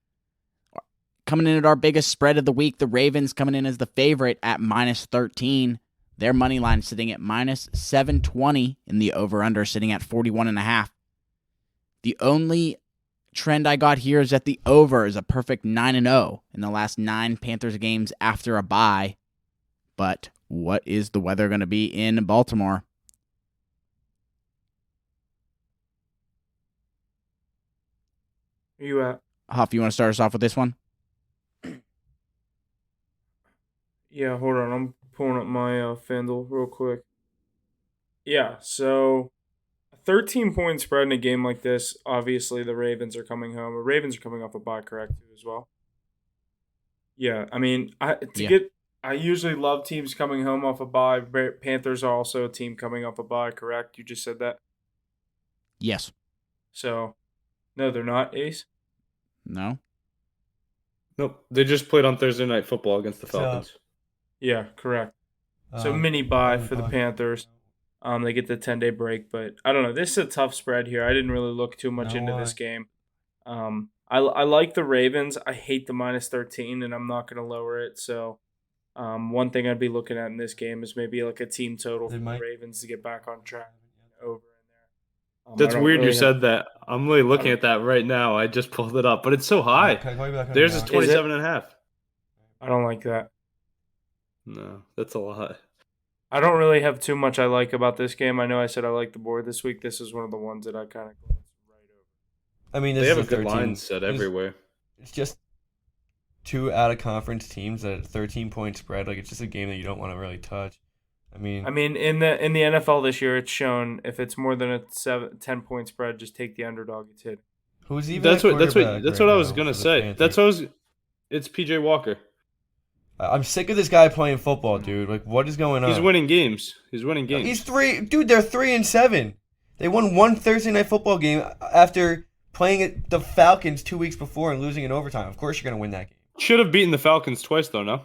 Coming in at our biggest spread of the week, the Ravens coming in as the favorite at minus 13. Their money line sitting at minus 720, and the over-under sitting at 41.5. The only trend I got here is that the over is a perfect 9-0 in the last 9 Panthers games after a bye. But what is the weather going to be in Baltimore? Where you at? Huff, you want to start us off with this one? Yeah, hold on. I'm pulling up my FanDuel real quick. Yeah, so a 13-point spread in a game like this, obviously the Ravens are coming home. The Ravens are coming off a bye, correct, too, as well? Yeah, I mean, I usually love teams coming home off a bye. Panthers are also a team coming off a bye, correct? You just said that? Yes. So, no, they're not, Ace? No? Nope. They just played on Thursday Night Football against the Falcons. Yeah, correct. So mini bye for the Panthers. They get the 10-day break, but I don't know. This is a tough spread here. I didn't really look too much into this game. I like the Ravens. I hate the minus 13, and I'm not going to lower it. So one thing I'd be looking at in this game is maybe like a team total for the Ravens to get back on track over in there. That's weird you said that. I'm really looking at that right now. I just pulled it up, but it's so high. Theirs is 27.5. I don't like that. No, that's a lot. I don't really have too much I like about this game. I know I said I like the board this week. This is one of the ones that I kind of glanced right over. I mean, they have a good line set everywhere. It's just 2 out-of-conference teams at a 13-point spread. Like, it's just a game that you don't want to really touch. I mean, in the NFL this year, it's shown if it's more than a 10-point spread, just take the underdog. It's hit. Who's even? That's what I was gonna say. It's PJ Walker. I'm sick of this guy playing football, dude. Like, what is going on? He's winning games. They're 3-7. They won one Thursday night football game after playing the Falcons 2 weeks before and losing in overtime. Of course, you're gonna win that game. Should have beaten the Falcons twice, though. No.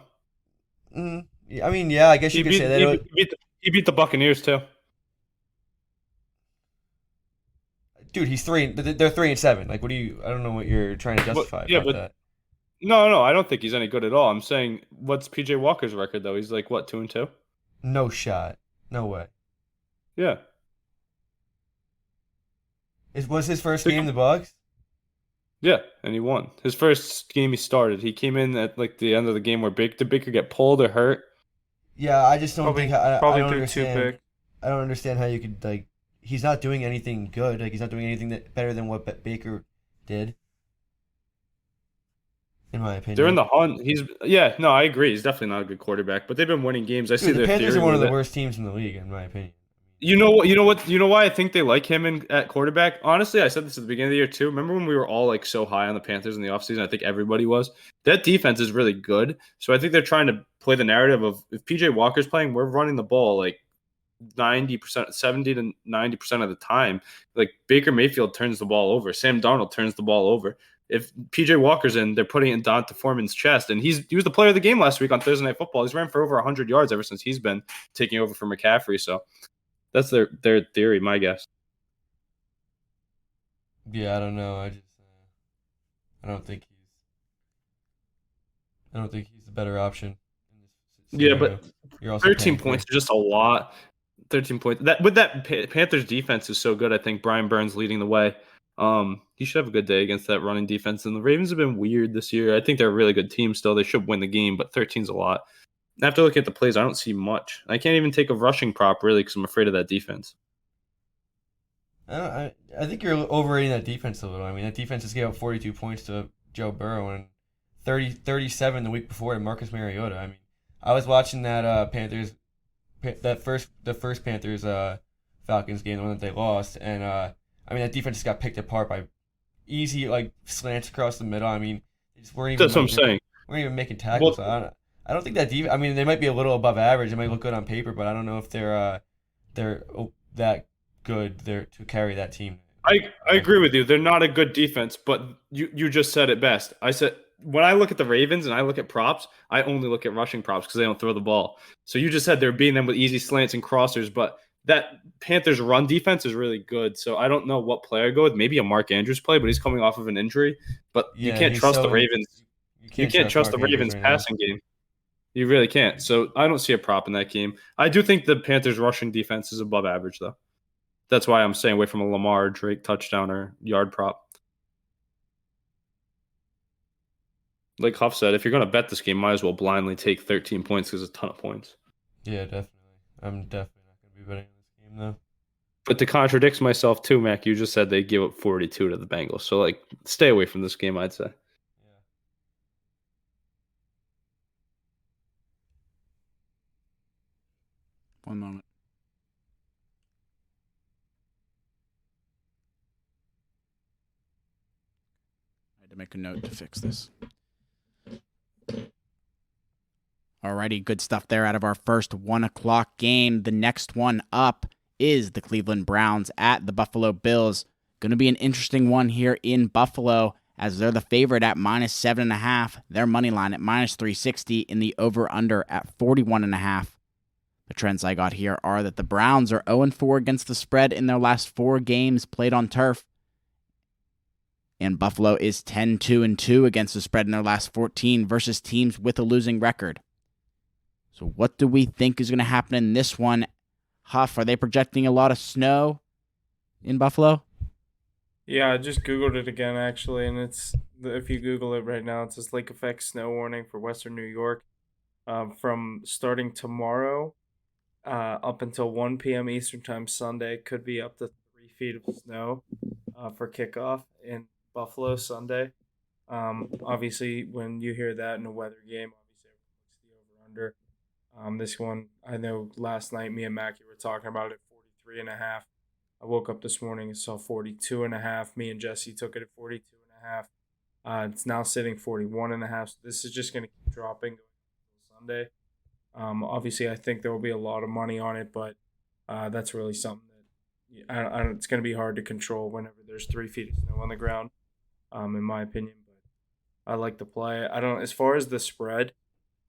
I mean, yeah, I guess you could say that. He beat the Buccaneers too. Dude, they're 3-7. Like, what do you? I don't know what you're trying to justify about that. No, I don't think he's any good at all. I'm saying, what's PJ Walker's record though? He's like what, 2-2? No shot. No way. Yeah. Was his first game the Bucks? Yeah, and he won. His first game he started. He came in at like the end of the game where did Baker get pulled or hurt? Yeah, I just don't Probably think I probably don't threw two understand. picks. I don't understand how you could like. He's not doing anything good. Like he's not doing anything that better than what Baker did, in my opinion. They're in the hunt. No, I agree. He's definitely not a good quarterback, but they've been winning games. I see Dude, the their Panthers theory are one of with the it. worst teams in the league, in my opinion. You know why I think they like him at quarterback? Honestly, I said this at the beginning of the year too. Remember when we were all like so high on the Panthers in the offseason? I think everybody was. That defense is really good. So I think they're trying to play the narrative of if PJ Walker's playing, we're running the ball like 90%, 70 to 90% of the time. Like Baker Mayfield turns the ball over. Sam Darnold turns the ball over. If PJ Walker's in, they're putting it in Donta Foreman's chest. And he was the player of the game last week on Thursday Night Football. He's ran for over 100 yards ever since he's been taking over for McCaffrey. So that's their theory, my guess. Yeah, I don't know. I don't think he's the better option in this Yeah, scenario. but You're also 13 paying points for. is just a lot. 13 points. Panthers defense is so good. I think Brian Burns leading the way. He should have a good day against that running defense. And the Ravens have been weird this year. I think they're a really good team still. They should win the game, but 13's a lot. After looking at the plays, I don't see much. I can't even take a rushing prop really because I'm afraid of that defense. I think you're overrating that defense a little. I mean, that defense just gave up 42 points to Joe Burrow and 37 the week before to Marcus Mariota. I mean, I was watching that the first Panthers Falcons game, the one that they lost, and I mean that defense just got picked apart by easy like slants across the middle. I mean, they just weren't even That's what I'm saying. weren't even making tackles. Well, I don't think that I mean, they might be a little above average. They might look good on paper, but I don't know if they're that good there to carry that team. I agree with you. They're not a good defense, but you just said it best. I said when I look at the Ravens and I look at props, I only look at rushing props because they don't throw the ball. So you just said they're beating them with easy slants and crossers, but that Panthers run defense is really good. So I don't know what player I go with. Maybe a Mark Andrews play, but he's coming off of an injury. But you can't trust the Ravens. You can't trust the Ravens passing game. You really can't. So I don't see a prop in that game. I do think the Panthers rushing defense is above average though. That's why I'm staying away from a Lamar Drake touchdown or yard prop. Like Huff said, if you're going to bet this game, might as well blindly take 13 points because it's a ton of points. Yeah, definitely. I'm definitely not going to be betting on this game, though. But to contradict myself too, Mac, you just said they give up 42 to the Bengals. So, like, stay away from this game, I'd say. Yeah. One moment. I had to make a note to fix this. Alrighty, good stuff there out of our first 1 o'clock game. The next one up is the Cleveland Browns at the Buffalo Bills. Going to be an interesting one here in Buffalo as they're the favorite at -7.5. Their money line at -360 in the over-under at 41.5. The trends I got here are that the Browns are 0-4 against the spread in their last 4 games played on turf. And Buffalo is 10-2-2 against the spread in their last 14 versus teams with a losing record. So what do we think is going to happen in this one? Huff, are they projecting a lot of snow in Buffalo? Yeah, I just Googled it again, actually, and if you Google it right now, it says lake effect snow warning for Western New York from starting tomorrow up until 1 p.m. Eastern Time Sunday. Could be up to 3 feet of snow for kickoff in Buffalo Sunday. Obviously, when you hear that in a weather game, obviously everyone looks the over-under. This one, I know last night me and Mackie were talking about it at 43.5. I woke up this morning and saw 42.5. Me and Jesse took it at 42.5. It's now sitting 41.5. So this is just going to keep dropping until Sunday. Obviously, I think there will be a lot of money on it, but that's really something that it's going to be hard to control whenever there's 3 feet of snow on the ground, in my opinion. But I like to play. As far as the spread,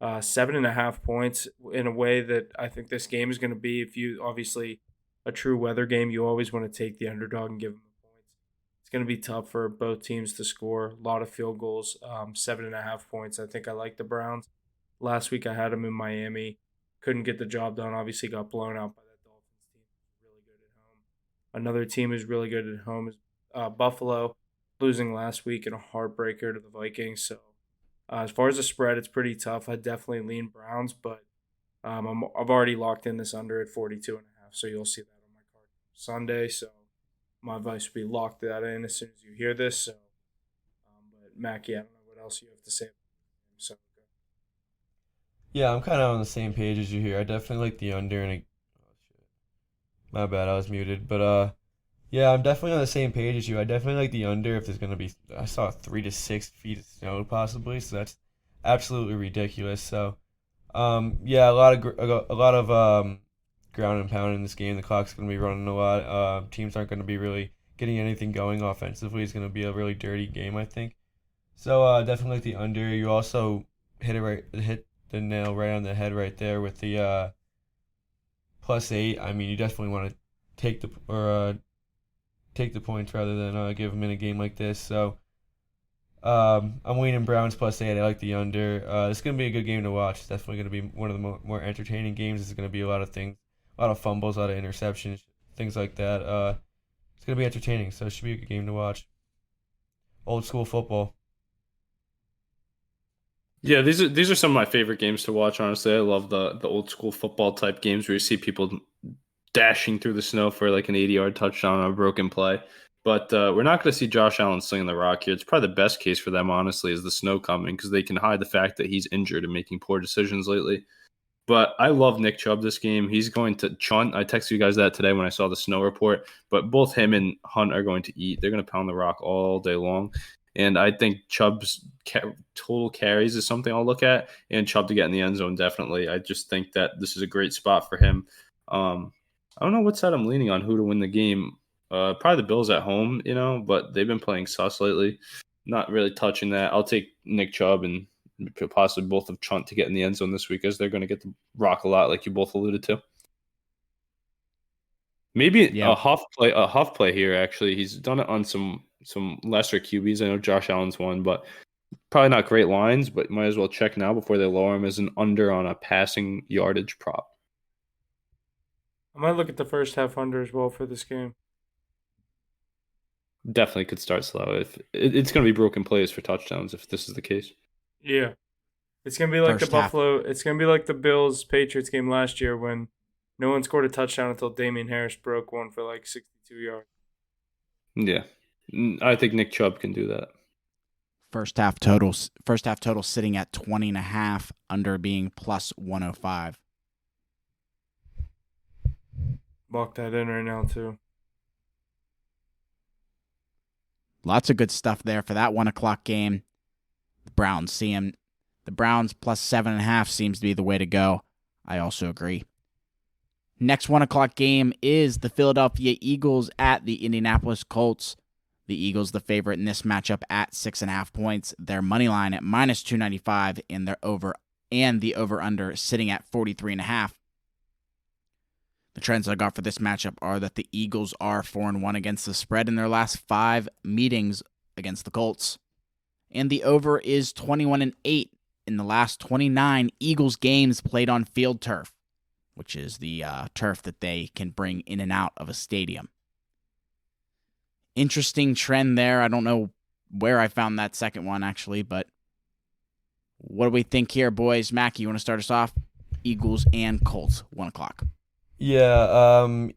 7.5 points in a way that I think this game is going to be. If you obviously a true weather game, you always want to take the underdog and give them the points. It's going to be tough for both teams to score. A lot of field goals, 7.5 points. I think I like the Browns. Last week I had them in Miami. Couldn't get the job done. Obviously got blown out by that Dolphins team. Really good at home. Another team who's really good at home is Buffalo, losing last week in a heartbreaker to the Vikings. So as far as the spread, it's pretty tough. I definitely lean Browns, but I've already locked in this under at 42.5. So you'll see that on my card Sunday. So my advice would be lock that in as soon as you hear this. So, but Mackie, I don't know what else you have to say. So. Yeah, I'm kind of on the same page as you here. I definitely like the under and oh shit. My bad, I was muted. But yeah, I'm definitely on the same page as you. I definitely like the under if there's gonna be. I saw 3 to 6 feet of snow possibly, so that's absolutely ridiculous. So yeah, a lot of ground and pound in this game. The clock's gonna be running a lot. Teams aren't gonna be really getting anything going offensively. It's gonna be a really dirty game, I think. So definitely like the under. You also hit the nail right on the head right there with the +8. I mean, you definitely want to take the points rather than give them in a game like this. So I'm leaning Browns +8. I like the under. It's gonna be a good game to watch. It's definitely gonna be one of the more entertaining games. It's gonna be a lot of things, a lot of fumbles, a lot of interceptions, things like that. It's gonna be entertaining. So it should be a good game to watch. Old school football. Yeah, these are some of my favorite games to watch. Honestly, I love the old school football type games where you see people dashing through the snow for like an 80-yard touchdown on a broken play. But we're not going to see Josh Allen slinging the rock here. It's probably the best case for them, honestly, is the snow coming because they can hide the fact that he's injured and making poor decisions lately. But I love Nick Chubb this game. He's going to chunt. I texted you guys that today when I saw the snow report. But both him and Hunt are going to eat. They're going to pound the rock all day long. And I think Chubb's total carries is something I'll look at, and Chubb to get in the end zone, definitely. I just think that this is a great spot for him. I don't know what side I'm leaning on, who to win the game. Probably the Bills at home, but they've been playing sus lately. Not really touching that. I'll take Nick Chubb and possibly both of Chunt to get in the end zone this week, as they're going to get the rock a lot, like you both alluded to. Maybe a Huff play here. Actually, he's done it on some lesser QBs. I know Josh Allen's one, but probably not great lines. But might as well check now before they lower him as an under on a passing yardage prop. I might look at the first half under as well for this game. Definitely could start slow. If it's going to be broken plays for touchdowns if this is the case. Yeah, it's going to be like First the half. Buffalo. It's going to be like the Bills Patriots game last year when no one scored a touchdown until Damian Harris broke one for like 62 yards. Yeah, I think Nick Chubb can do that. First half total sitting at 20.5, under being +105. Lock that in right now too. Lots of good stuff there for that 1:00 game. The Browns the Browns +7.5 seems to be the way to go. I also agree. Next 1:00 game is the Philadelphia Eagles at the Indianapolis Colts. The Eagles, the favorite in this matchup at 6.5 points. Their money line at -295, and the over/under sitting at 43.5. The trends I got for this matchup are that the Eagles are 4-1 against the spread in their last 5 meetings against the Colts, and the over is 21-8 in the last 29 Eagles games played on field turf, which is the turf that they can bring in and out of a stadium. Interesting trend there. I don't know where I found that second one, actually, but what do we think here, boys? Mackie, you want to start us off? Eagles and Colts, 1:00. Yeah,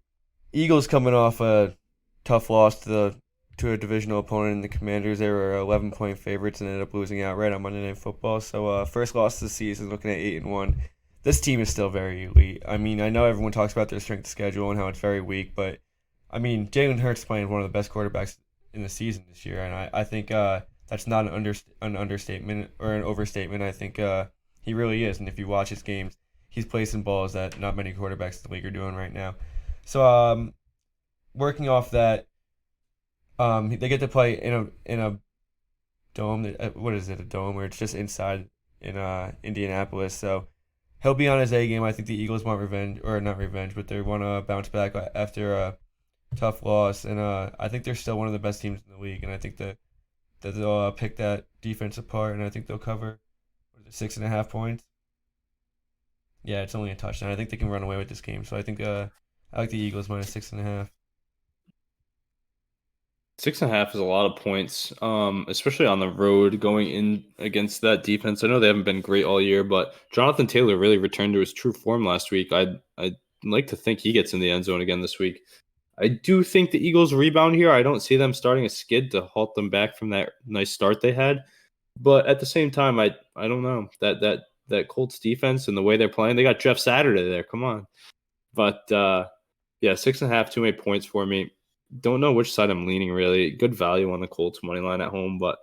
Eagles coming off a tough loss to a divisional opponent in the Commanders. They were 11-point favorites and ended up losing outright on Monday Night Football. So first loss of the season, looking at 8-1. This team is still very elite. I mean, I know everyone talks about their strength of schedule and how it's very weak, but I mean, Jalen Hurts playing one of the best quarterbacks in the season this year, and I think that's not an understatement or an overstatement. I think he really is, and if you watch his games, he's placing balls that not many quarterbacks in the league are doing right now. So working off that, they get to play in a dome. What is it? A dome where it's just inside in Indianapolis. So he'll be on his A game. I think the Eagles want revenge, or not revenge, but they want to bounce back after tough loss, and I think they're still one of the best teams in the league, and I think that they'll pick that defense apart, and I think they'll cover 6.5 points. Yeah, it's only a touchdown. I think they can run away with this game, so I think I like the Eagles minus 6.5. 6.5 is a lot of points, especially on the road going in against that defense. I know they haven't been great all year, but Jonathan Taylor really returned to his true form last week. I'd like to think he gets in the end zone again this week. I do think the Eagles rebound here. I don't see them starting a skid to halt them back from that nice start they had. But at the same time, I don't know that Colts defense and the way they're playing. They got Jeff Saturday there. Come on, but yeah, 6.5 too many points for me. Don't know which side I'm leaning really. Good value on the Colts money line at home, but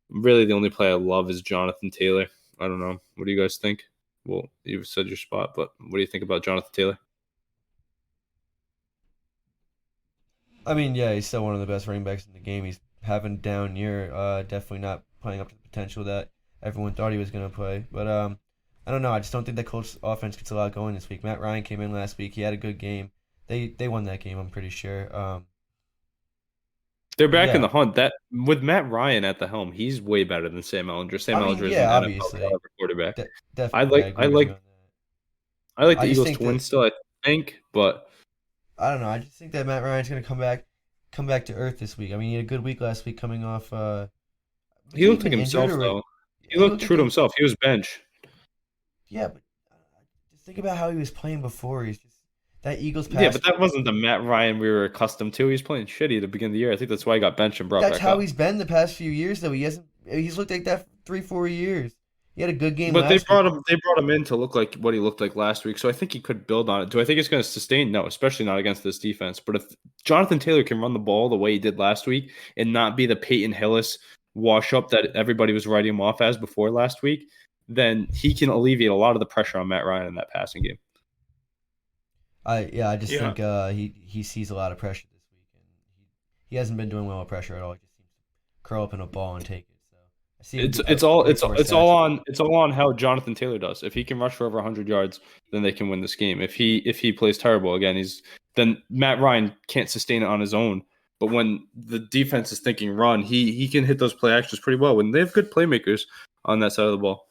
really the only play I love is Jonathan Taylor. I don't know. What do you guys think? Well, you've said your spot, but what do you think about Jonathan Taylor? I mean, yeah, he's still one of the best running backs in the game. He's having a down year. Definitely not playing up to the potential that everyone thought he was going to play. But I don't know. I just don't think the Colts offense gets a lot going this week. Matt Ryan came in last week. He had a good game. They won that game, I'm pretty sure. They're back Yeah. in the hunt. That with Matt Ryan at the helm, he's way better than Sam Ellinger. Sam I mean, Ellinger is yeah, an NFL obviously. caliber quarterback. Definitely, I agree with you on that. I like the I just Eagles think to win that still, I think, but I don't know. I just think that Matt Ryan's gonna come back to earth this week. I mean, he had a good week last week, coming off. Was he looked like even injured himself though. He he looked looked like true to himself. He was bench. yeah, but just think about how he was playing before. He's just that Eagles pass. Yeah, but that wasn't the Matt Ryan we were accustomed to. He was playing shitty at the beginning of the year. I think that's why he got benched and brought That's back how up. he's been the past few years, though. He's looked like that for 3-4 years. He had a good game But last week. they brought him in to look like what he looked like last week. So I think he could build on it. Do I think it's going to sustain? No, especially not against this defense. But if Jonathan Taylor can run the ball the way he did last week and not be the Peyton Hillis wash up that everybody was writing him off as before last week, then he can alleviate a lot of the pressure on Matt Ryan in that passing game. I just Yeah. think he sees a lot of pressure this week, and he hasn't been doing well with pressure at all. He just seems to curl up in a ball and take it. So I see him It's all on how Jonathan Taylor does. If he can rush for over 100 yards, then they can win this game. If he plays terrible again, then Matt Ryan can't sustain it on his own. But when the defense is thinking run, he can hit those play actions pretty well. When they have good playmakers on that side of the ball,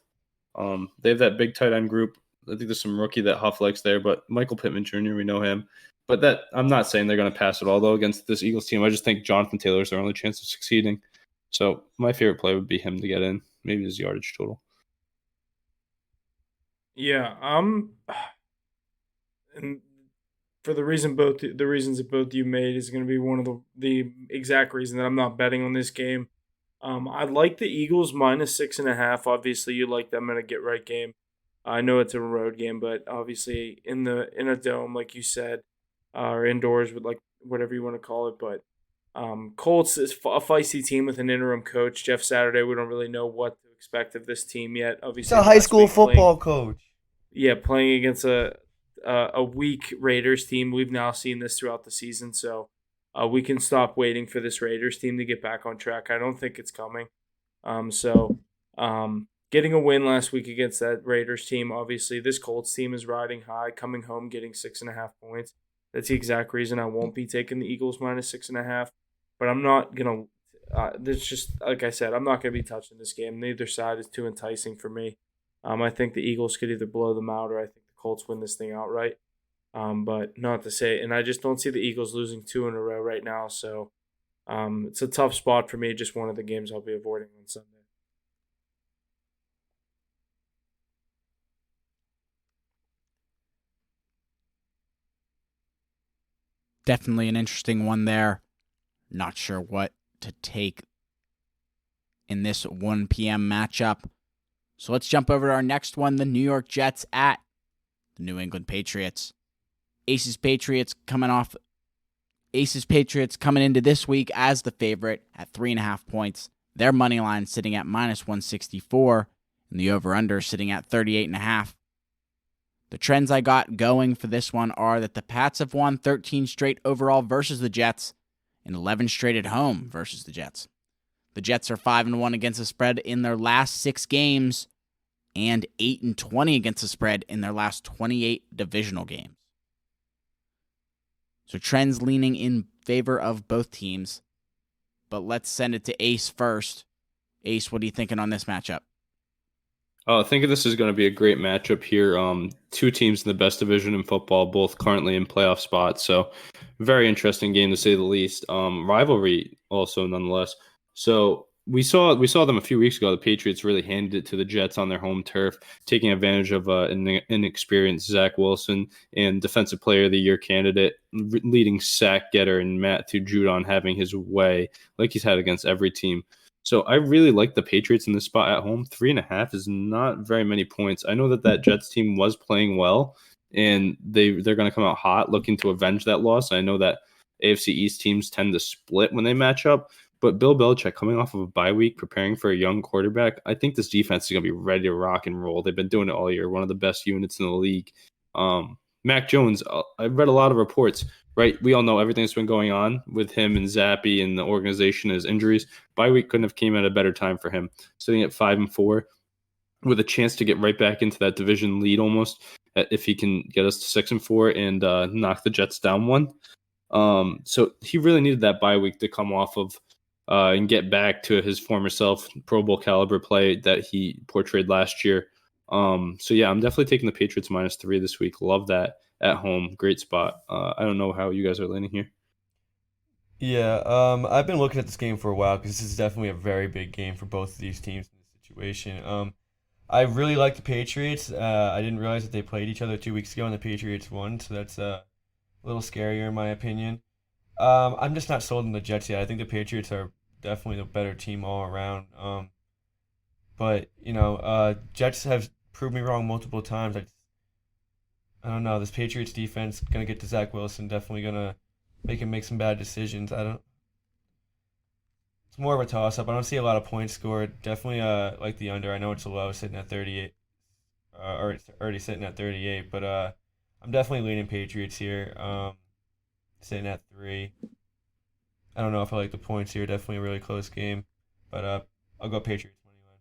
they have that big tight end group. I think there's some rookie that Huff likes there, but Michael Pittman Jr. we know him. But that I'm not saying they're going to pass it all though against this Eagles team. I just think Jonathan Taylor is their only chance of succeeding. So my favorite play would be him to get in, maybe his yardage total. Yeah, and for the reasons that both you made is going to be one of the exact reason that I'm not betting on this game. I like the Eagles minus 6.5. Obviously, you like them in a get right game. I know it's a road game, but obviously in a dome, like you said, or indoors with like whatever you want to call it. But Colts is a feisty team with an interim coach, Jeff Saturday. We don't really know what to expect of this team yet. He's Obviously, a high last school week football coach. playing against a weak Raiders team. We've now seen this throughout the season, so we can stop waiting for this Raiders team to get back on track. I don't think it's coming. Getting a win last week against that Raiders team, obviously this Colts team is riding high, coming home, getting 6.5 points. That's the exact reason I won't be taking the Eagles minus 6.5. But I'm not gonna. There's just like I said, I'm not gonna be touching this game. Neither side is too enticing for me. I think the Eagles could either blow them out, or I think the Colts win this thing outright. But not to say, and I just don't see the Eagles losing 2 in a row right now. So it's a tough spot for me. Just one of the games I'll be avoiding on Sunday. Definitely an interesting one there. Not sure what to take in this 1 p.m. matchup. So let's jump over to our next one, the New York Jets at the New England Patriots. Aces Patriots coming into this week as the favorite at 3.5 points. Their money line sitting at minus 164, and the over-under sitting at 38.5. The trends I got going for this one are that the Pats have won 13 straight overall versus the Jets and 11 straight at home versus the Jets. The Jets are 5-1 against the spread in their last 6 games and 8-20 against the spread in their last 28 divisional games. So trends leaning in favor of both teams. But let's send it to Ace first. Ace, what are you thinking on this matchup? I think this is going to be a great matchup here. Two teams in the best division in football, both currently in playoff spots. So, very interesting game to say the least. Rivalry also, nonetheless. So we saw them a few weeks ago. The Patriots really handed it to the Jets on their home turf, taking advantage of an inexperienced Zach Wilson and Defensive Player of the Year candidate, leading sack getter, and Matthew Judon having his way like he's had against every team. So I really like the Patriots in this spot at home. 3.5 is not very many points. I know that Jets team was playing well, and they're going to come out hot, looking to avenge that loss. I know that AFC East teams tend to split when they match up, but Bill Belichick coming off of a bye week, preparing for a young quarterback, I think this defense is going to be ready to rock and roll. They've been doing it all year. One of the best units in the league. Mac Jones, I've read a lot of reports. Right, we all know everything that's been going on with him and Zappy and the organization, his injuries. Bye week couldn't have came at a better time for him. Sitting at 5-4, with a chance to get right back into that division lead almost, if he can get us to 6-4 and knock the Jets down one. So he really needed that bye week to come off of and get back to his former self, Pro Bowl caliber play that he portrayed last year. So yeah, I'm definitely taking the Patriots -3 this week. Love that at home. Great spot. I don't know how you guys are landing here. Yeah, I've been looking at this game for a while because this is definitely a very big game for both of these teams in this situation. I really like the Patriots. I didn't realize that they played each other 2 weeks ago and the Patriots won, so that's a little scarier in my opinion. I'm just not sold on the Jets yet. I think the Patriots are definitely the better team all around. But Jets have proved me wrong multiple times. I don't know. This Patriots defense gonna get to Zach Wilson. Definitely gonna make him make some bad decisions. It's more of a toss up. I don't see a lot of points scored. Definitely like the under. I know it's low, sitting at 38, or it's already sitting at 38. But I'm definitely leaning Patriots here. Sitting at 3. I don't know if I like the points here. Definitely a really close game, but I'll go Patriots money line.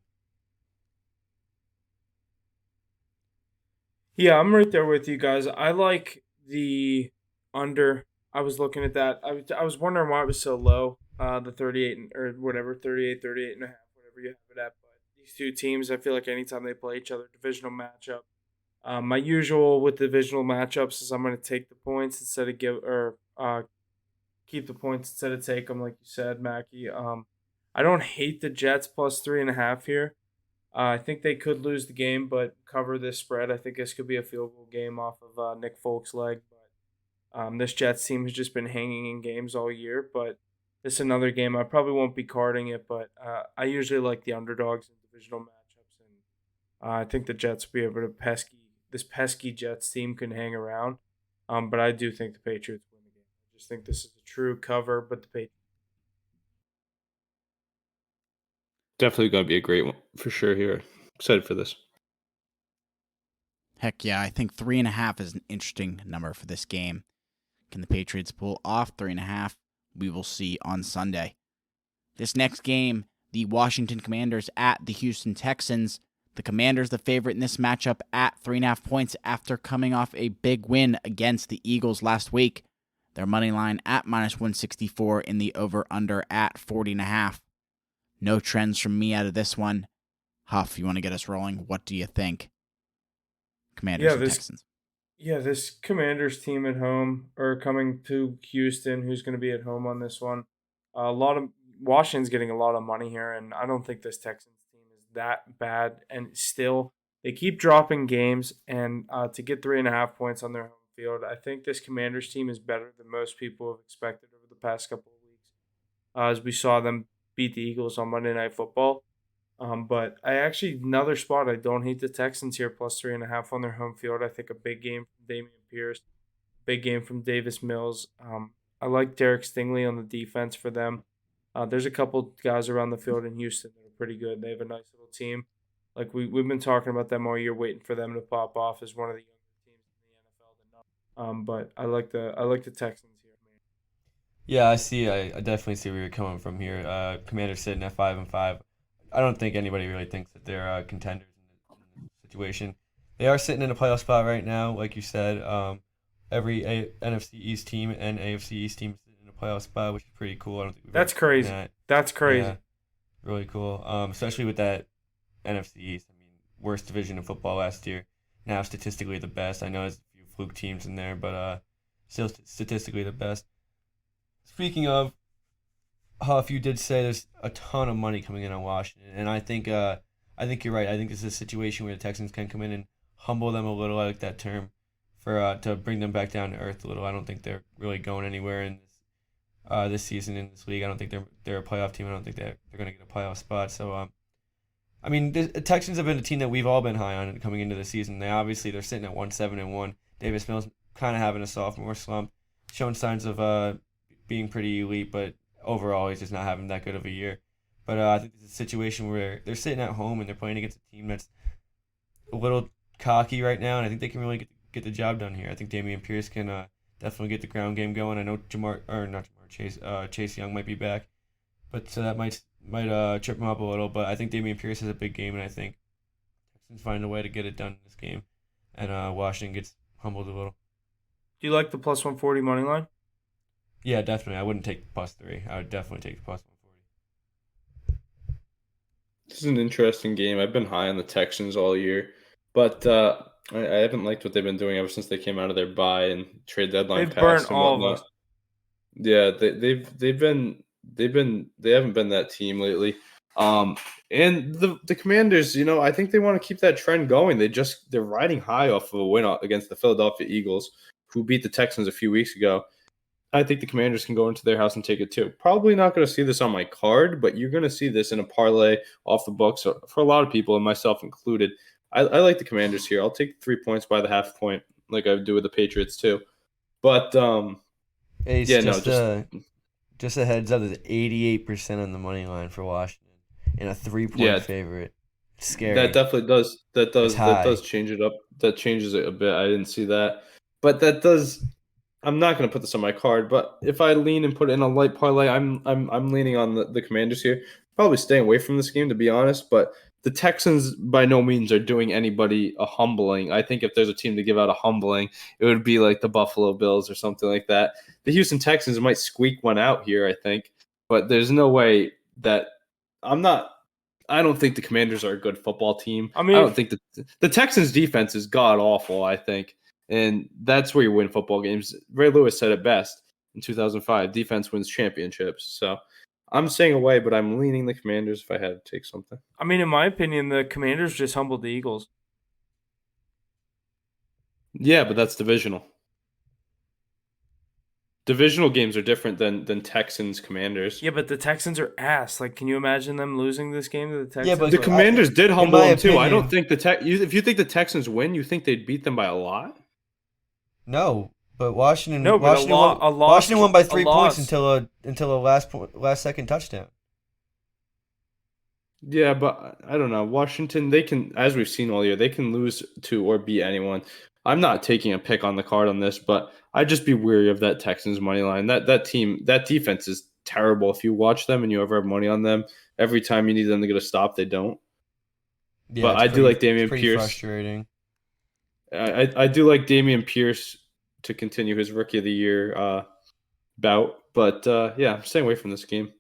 Yeah, I'm right there with you guys. I like the under. I was looking at that. I was wondering why it was so low. The 38 or whatever, 38, 38 and a half, whatever you have it at. But these two teams, I feel like anytime they play each other, divisional matchup. My usual with divisional matchups is I'm going to take the points instead of keep the points instead of take them, like you said, Mackie. I don't hate the Jets +3.5 here. I think they could lose the game, but cover this spread. I think this could be a field goal game off of Nick Folk's leg. But this Jets team has just been hanging in games all year. But this is another game. I probably won't be carding it, but I usually like the underdogs in divisional matchups, and I think the Jets will be able to this pesky Jets team can hang around. But I do think the Patriots win the game. I just think this is a true cover, but the Patriots. Definitely going to be a great one for sure here. Excited for this. Heck yeah, I think 3.5 is an interesting number for this game. Can the Patriots pull off 3.5? We will see on Sunday. This next game, the Washington Commanders at the Houston Texans. The Commanders the favorite in this matchup at 3.5 points after coming off a big win against the Eagles last week. Their money line at -164 in the over-under at 40.5. No trends from me out of this one. Huff, you want to get us rolling? What do you think? Commanders and Texans. Yeah, this Commanders team at home, or coming to Houston, who's going to be at home on this one. Washington's getting a lot of money here, and I don't think this Texans team is that bad. And still, they keep dropping games, and to get 3.5 points on their home field, I think this Commanders team is better than most people have expected over the past couple of weeks. As we saw them beat the Eagles on Monday Night Football. But another spot, I don't hate the Texans here, +3.5 on their home field. I think a big game from Damian Pierce, big game from Davis Mills. I like Derek Stingley on the defense for them. There's a couple guys around the field in Houston that are pretty good. They have a nice little team. Like we've been talking about them all year, waiting for them to pop off as one of the younger teams in the NFL. But I like the Texans here. Yeah, I see. I definitely see where you're coming from here. Commanders sitting at 5-5. I don't think anybody really thinks that they're contenders in the situation. They are sitting in a playoff spot right now, like you said. NFC East team and AFC East team in a playoff spot, which is pretty cool. I don't think we've That's ever seen crazy. that. That's crazy. Yeah, really cool. Especially with that NFC East. I mean, worst division in football last year. Now statistically the best. I know there's a few fluke teams in there, but still statistically the best. Speaking of, Huff, you did say there's a ton of money coming in on Washington, and I think you're right. I think this is a situation where the Texans can come in and humble them a little. I like that term for to bring them back down to earth a little. I don't think they're really going anywhere in this season in this league. I don't think they're a playoff team. I don't think they're going to get a playoff spot. So I mean, the Texans have been a team that we've all been high on coming into the season. They're sitting at 1-7-1. Davis Mills kind of having a sophomore slump, showing signs of being pretty elite, but overall he's just not having that good of a year. But I think it's a situation where they're sitting at home and they're playing against a team that's a little cocky right now, and I think they can really get the job done here. I think Dameon Pierce can definitely get the ground game going. I know Chase Young might be back, but so that might trip him up a little. But I think Dameon Pierce has a big game, and I think Texans find a way to get it done in this game, and Washington gets humbled a little. Do you like the plus 140 money line? Yeah, definitely. I wouldn't take the +3. I would definitely take the +140. This is an interesting game. I've been high on the Texans all year, but I haven't liked what they've been doing ever since they came out of their bye and trade deadline They've passed burnt and all of whatnot. us. Yeah, they haven't been that team lately. And the Commanders, I think they want to keep that trend going. They're riding high off of a win against the Philadelphia Eagles, who beat the Texans a few weeks ago. I think the Commanders can go into their house and take it too. Probably not going to see this on my card, but you're going to see this in a parlay off the books for a lot of people, and myself included. I like the Commanders here. I'll take 3 points by the half point, like I would do with the Patriots too. But Ace, yeah, just a heads up, there's 88% on the money line for Washington and a 3-point favorite. It's scary. That definitely does. That high. does change it up. That changes it a bit. I didn't see that, but that does. I'm not going to put this on my card, but if I lean and put in a light parlay, I'm leaning on the Commanders here. Probably staying away from this game, to be honest. But the Texans by no means are doing anybody a humbling. I think if there's a team to give out a humbling, it would be like the Buffalo Bills or something like that. The Houston Texans might squeak one out here, I think, but there's no way that I don't think the Commanders are a good football team. I mean, I don't think the Texans defense is god awful, I think. And that's where you win football games. Ray Lewis said it best in 2005, defense wins championships. So I'm staying away, but I'm leaning the Commanders if I had to take something. I mean, in my opinion, the Commanders just humbled the Eagles. Yeah, but that's divisional. Divisional games are different than Texans Commanders. Yeah, but the Texans are ass. Like, can you imagine them losing this game to the Texans? Yeah, but The Commanders did humble my them too. I opinion- don't think if you think the Texans win, you think they'd beat them by a lot? No, but Washington. No, but Washington won by 3 points loss. until a last second touchdown. Yeah, but I don't know. Washington, they can, as we've seen all year, they can lose to or beat anyone. I'm not taking a pick on the card on this, but I'd just be weary of that Texans money line. That team, that defense is terrible. If you watch them and you ever have money on them, every time you need them to get a stop, they don't. Yeah, but I do like Dameon Pierce. Frustrating. I do like Dameon Pierce to continue his Rookie of the Year bout. But yeah, I'm staying away from this game.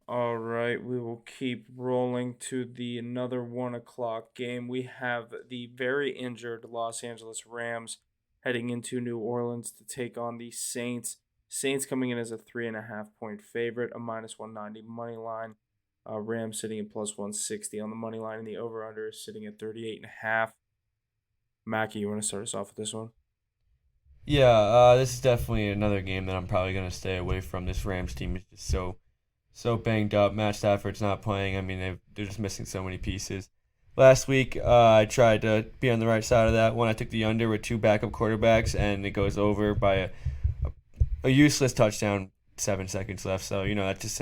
All right, we will keep rolling to another 1 o'clock game. We have the very injured Los Angeles Rams heading into New Orleans to take on the Saints. Saints coming in as a 3.5-point favorite, a -190 money line. Rams sitting at +160 on the money line, and the over/under is sitting at 38.5. Mackie, you want to start us off with this one? Yeah, this is definitely another game that I'm probably going to stay away from. This Rams team is just so banged up. Matt Stafford's not playing. I mean, they're just missing so many pieces. Last week, I tried to be on the right side of that one. I took the under with 2 backup quarterbacks, and it goes over by a useless touchdown, 7 seconds left. So, that's just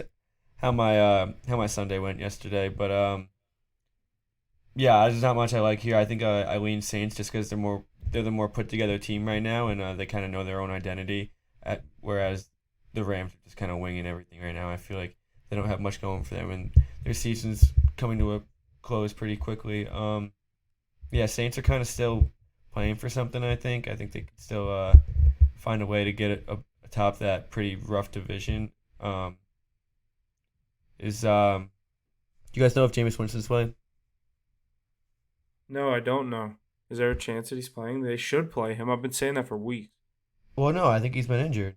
how my Sunday went yesterday. But, yeah, there's not much I like here. I think I lean Saints just because they're the more put-together team right now, and they kind of know their own identity, whereas the Rams are just kind of winging everything right now. I feel like they don't have much going for them, and their season's coming to close pretty quickly. Yeah, Saints are kind of still playing for something. I think they can still find a way to get it atop that pretty rough division. Um, do you guys know if Jameis Winston's playing? No, I don't know. Is there a chance that he's playing? They should play him. I've been saying that for weeks. Well, no, I think he's been injured.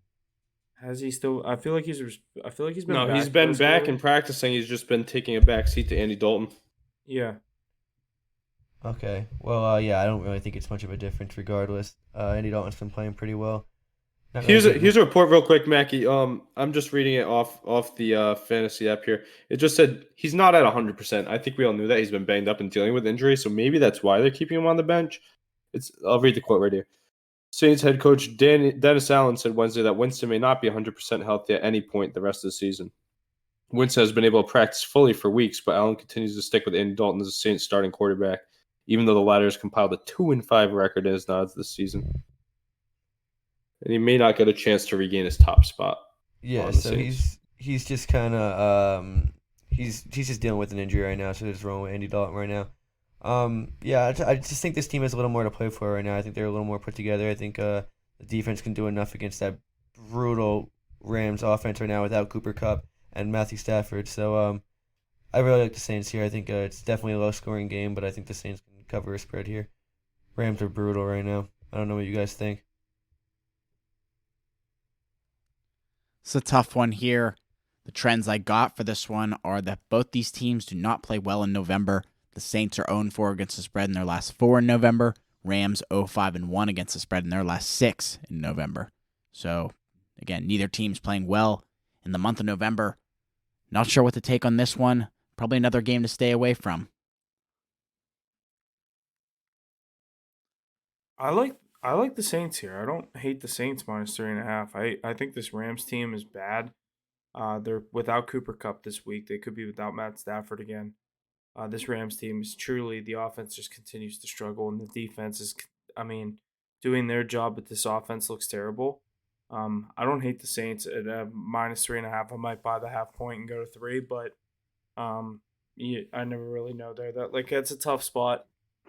Has he still? I feel like he's. I feel like he's been. No, back he's for been this back game. and practicing. He's just been taking a back seat to Andy Dalton. Yeah. Okay. Well, yeah, I don't really think it's much of a difference regardless. Andy Dalton's been playing pretty well. Not really getting- Here's a report real quick, Mackie. I'm just reading it off the fantasy app here. It just said he's not at 100%. I think we all knew that he's been banged up and dealing with injury, so maybe that's why they're keeping him on the bench. I'll read the quote right here. Saints head coach Dennis Allen said Wednesday that Winston may not be 100% healthy at any point the rest of the season. Winston has been able to practice fully for weeks, but Allen continues to stick with Andy Dalton as the Saints starting quarterback, even though the latter has compiled a 2-5 record in his nods this season. And he may not get a chance to regain his top spot. Yeah, on the so Saints. he's just kind of he's just dealing with an injury right now, so they're just rolling with Andy Dalton right now. Yeah, I just think this team has a little more to play for right now. I think they're a little more put together. I think the defense can do enough against that brutal Rams offense right now without Cooper Kupp and Matthew Stafford. So I really like the Saints here. I think it's definitely a low scoring game, but I think the Saints can cover a spread here. Rams are brutal right now. I don't know what you guys think. It's a tough one here. The trends I got for this one are that both these teams do not play well in November. The Saints are 0-4 against the spread in their last 4 in November. Rams 0-5-1 against the spread in their last 6 in November. So, again, neither team's playing well in the month of November. Not sure what to take on this one. Probably another game to stay away from. I like the Saints here. I don't hate the Saints minus 3.5. I think this Rams team is bad. They're without Cooper Kupp this week. They could be without Matt Stafford again. This Rams team is truly, the offense just continues to struggle, and the defense is, doing their job, but this offense looks terrible. I don't hate the Saints at minus 3.5. I might buy the half point and go to 3, but I never really know there. That's a tough spot,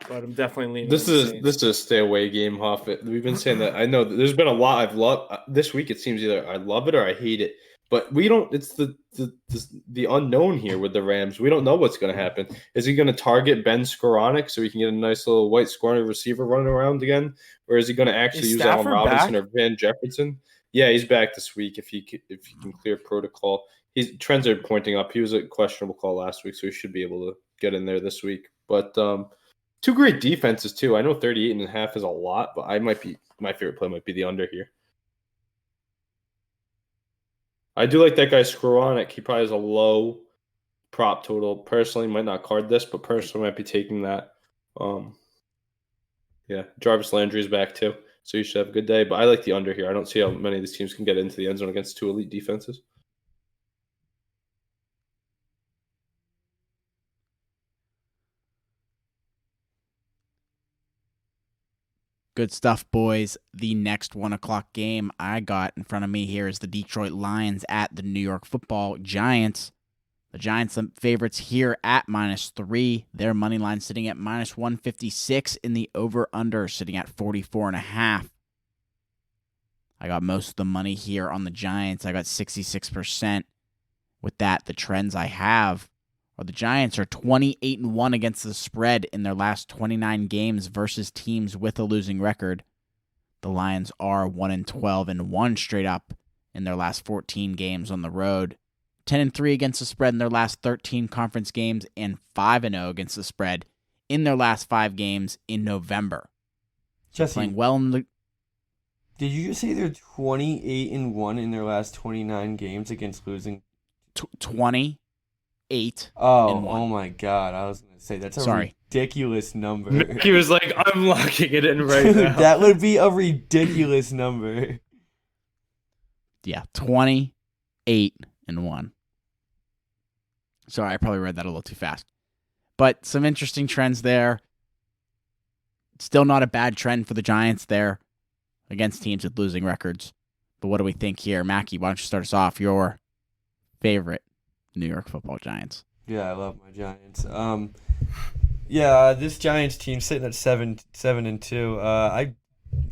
but I'm definitely leaning. This on the is Saints. a stay away game, Hoff. We've been saying that. I know that there's been a lot I've loved this week. It seems either I love it or I hate it. But we don't. It's the unknown here with the Rams. We don't know what's going to happen. Is he going to target Ben Skoranek so he can get a nice little white scoring receiver running around again, or is he going to actually use Allen Stafford Robinson back? or Van Jefferson? Yeah, he's back this week if he can clear protocol. Trends are pointing up. He was a questionable call last week, so he should be able to get in there this week. But two great defenses too. I know 38.5 is a lot, but my favorite play might be the under here. I do like that guy Skoranek. He probably has a low prop total. Personally, might not card this, but personally might be taking that. Yeah, Jarvis Landry is back too, so you should have a good day. But I like the under here. I don't see how many of these teams can get into the end zone against two elite defenses. Good stuff, boys. The next 1 o'clock game I got in front of me here is the Detroit Lions at the New York Football Giants. The Giants are favorites here at minus 3. Their money line sitting at minus 156 in the over-under sitting at 44.5. I got most of the money here on the Giants. I got 66%. With that, the trends I have are the Giants are 28-1 against the spread in their last 29 games versus teams with a losing record. The Lions are 1-12-1 straight up in their last 14 games on the road. 10-3 against the spread in their last 13 conference games, and 5-0 against the spread in their last 5 games in November. Jesse, Playing well in the... did you just say they're 28-1 in their last 29 games against losing? 28. Oh my God! I was gonna say that's a ridiculous number. He was like, "I'm locking it in right now." That would be a ridiculous number. Yeah, 28-1. Sorry, I probably read that a little too fast. But some interesting trends there. Still not a bad trend for the Giants there against teams with losing records. But what do we think here? Mackie, why don't you start us off? Your favorite New York Football Giants. Yeah, I love my Giants. Yeah, this Giants team sitting at 7-2.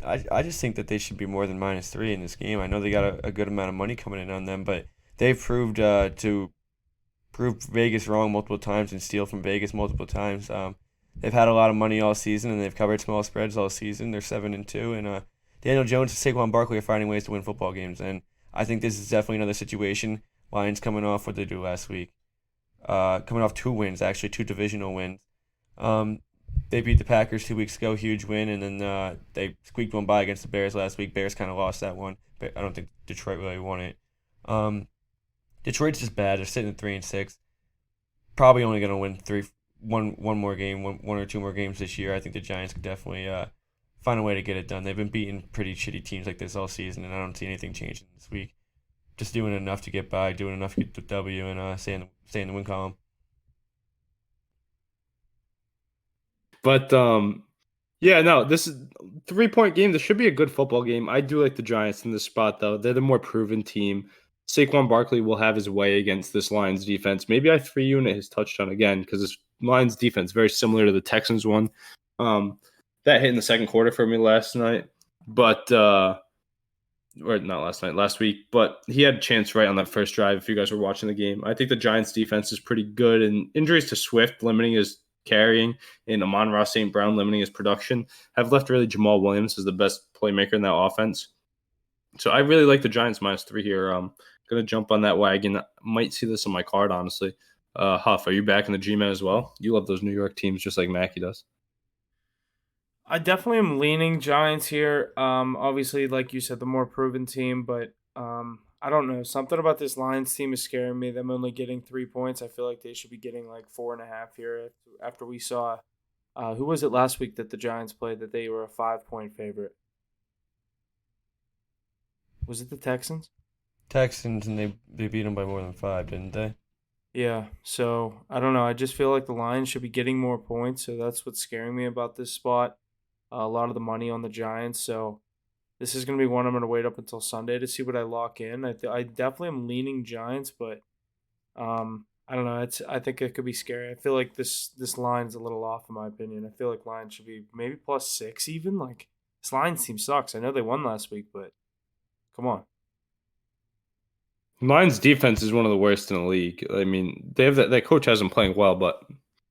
I just think that they should be more than -3 in this game. I know they got a good amount of money coming in on them, but they've proved to prove Vegas wrong multiple times and steal from Vegas multiple times. They've had a lot of money all season and they've covered small spreads all season. They're 7-2, and Daniel Jones and Saquon Barkley are finding ways to win football games. And I think this is definitely another situation. Lions coming off what they do last week, coming off 2 wins, actually 2 divisional wins. Um, they beat the Packers 2 weeks ago, huge win, and then they squeaked one by against the Bears last week. Bears kind of lost that one, but I don't think Detroit really won it. Um, Detroit's just bad. They're sitting at 3-6. Probably only going to win one more game, one or two more games this year. I think the Giants could definitely find a way to get it done. They've been beating pretty shitty teams like this all season, and I don't see anything changing this week. Just doing enough to get by, doing enough to get the W, and stay in the win column. But yeah, no, this is 3-point game. This should be a good football game. I do like the Giants in this spot, though. They're the more proven team. Saquon Barkley will have his way against this Lions defense. Maybe I 3-unit his touchdown again because this Lions defense very similar to the Texans one. That hit in the second quarter for me last night, but or not last night, last week. But he had a chance right on that first drive. If you guys were watching the game, I think the Giants defense is pretty good, and injuries to Swift limiting his carrying and Amon-Ra St. Brown limiting his production have left really Jamal Williams as the best playmaker in that offense. So I really like the Giants -3 here. Gonna jump on that wagon. Might see this on my card, honestly. Huff, are you back in the G-Man as well? You love those New York teams just like Mackie does. I definitely am leaning Giants here. Obviously, like you said, the more proven team, but I don't know. Something about this Lions team is scaring me. Them only getting 3 points. I feel like they should be getting like 4.5 here. After we saw, who was it last week that the Giants played that they were a 5-point favorite? Was it the Texans? Texans, and they beat them by more than 5, didn't they? Yeah. So I don't know. I just feel like the Lions should be getting more points. So that's what's scaring me about this spot. A lot of the money on the Giants. So this is going to be one I'm going to wait up until Sunday to see what I lock in. I definitely am leaning Giants, but I don't know. I think it could be scary. I feel like this line's a little off in my opinion. I feel like Lions should be maybe +6 even. Like this Lions team sucks. I know they won last week, but come on. Lions defense is one of the worst in the league. I mean, they have that coach hasn't playing well, but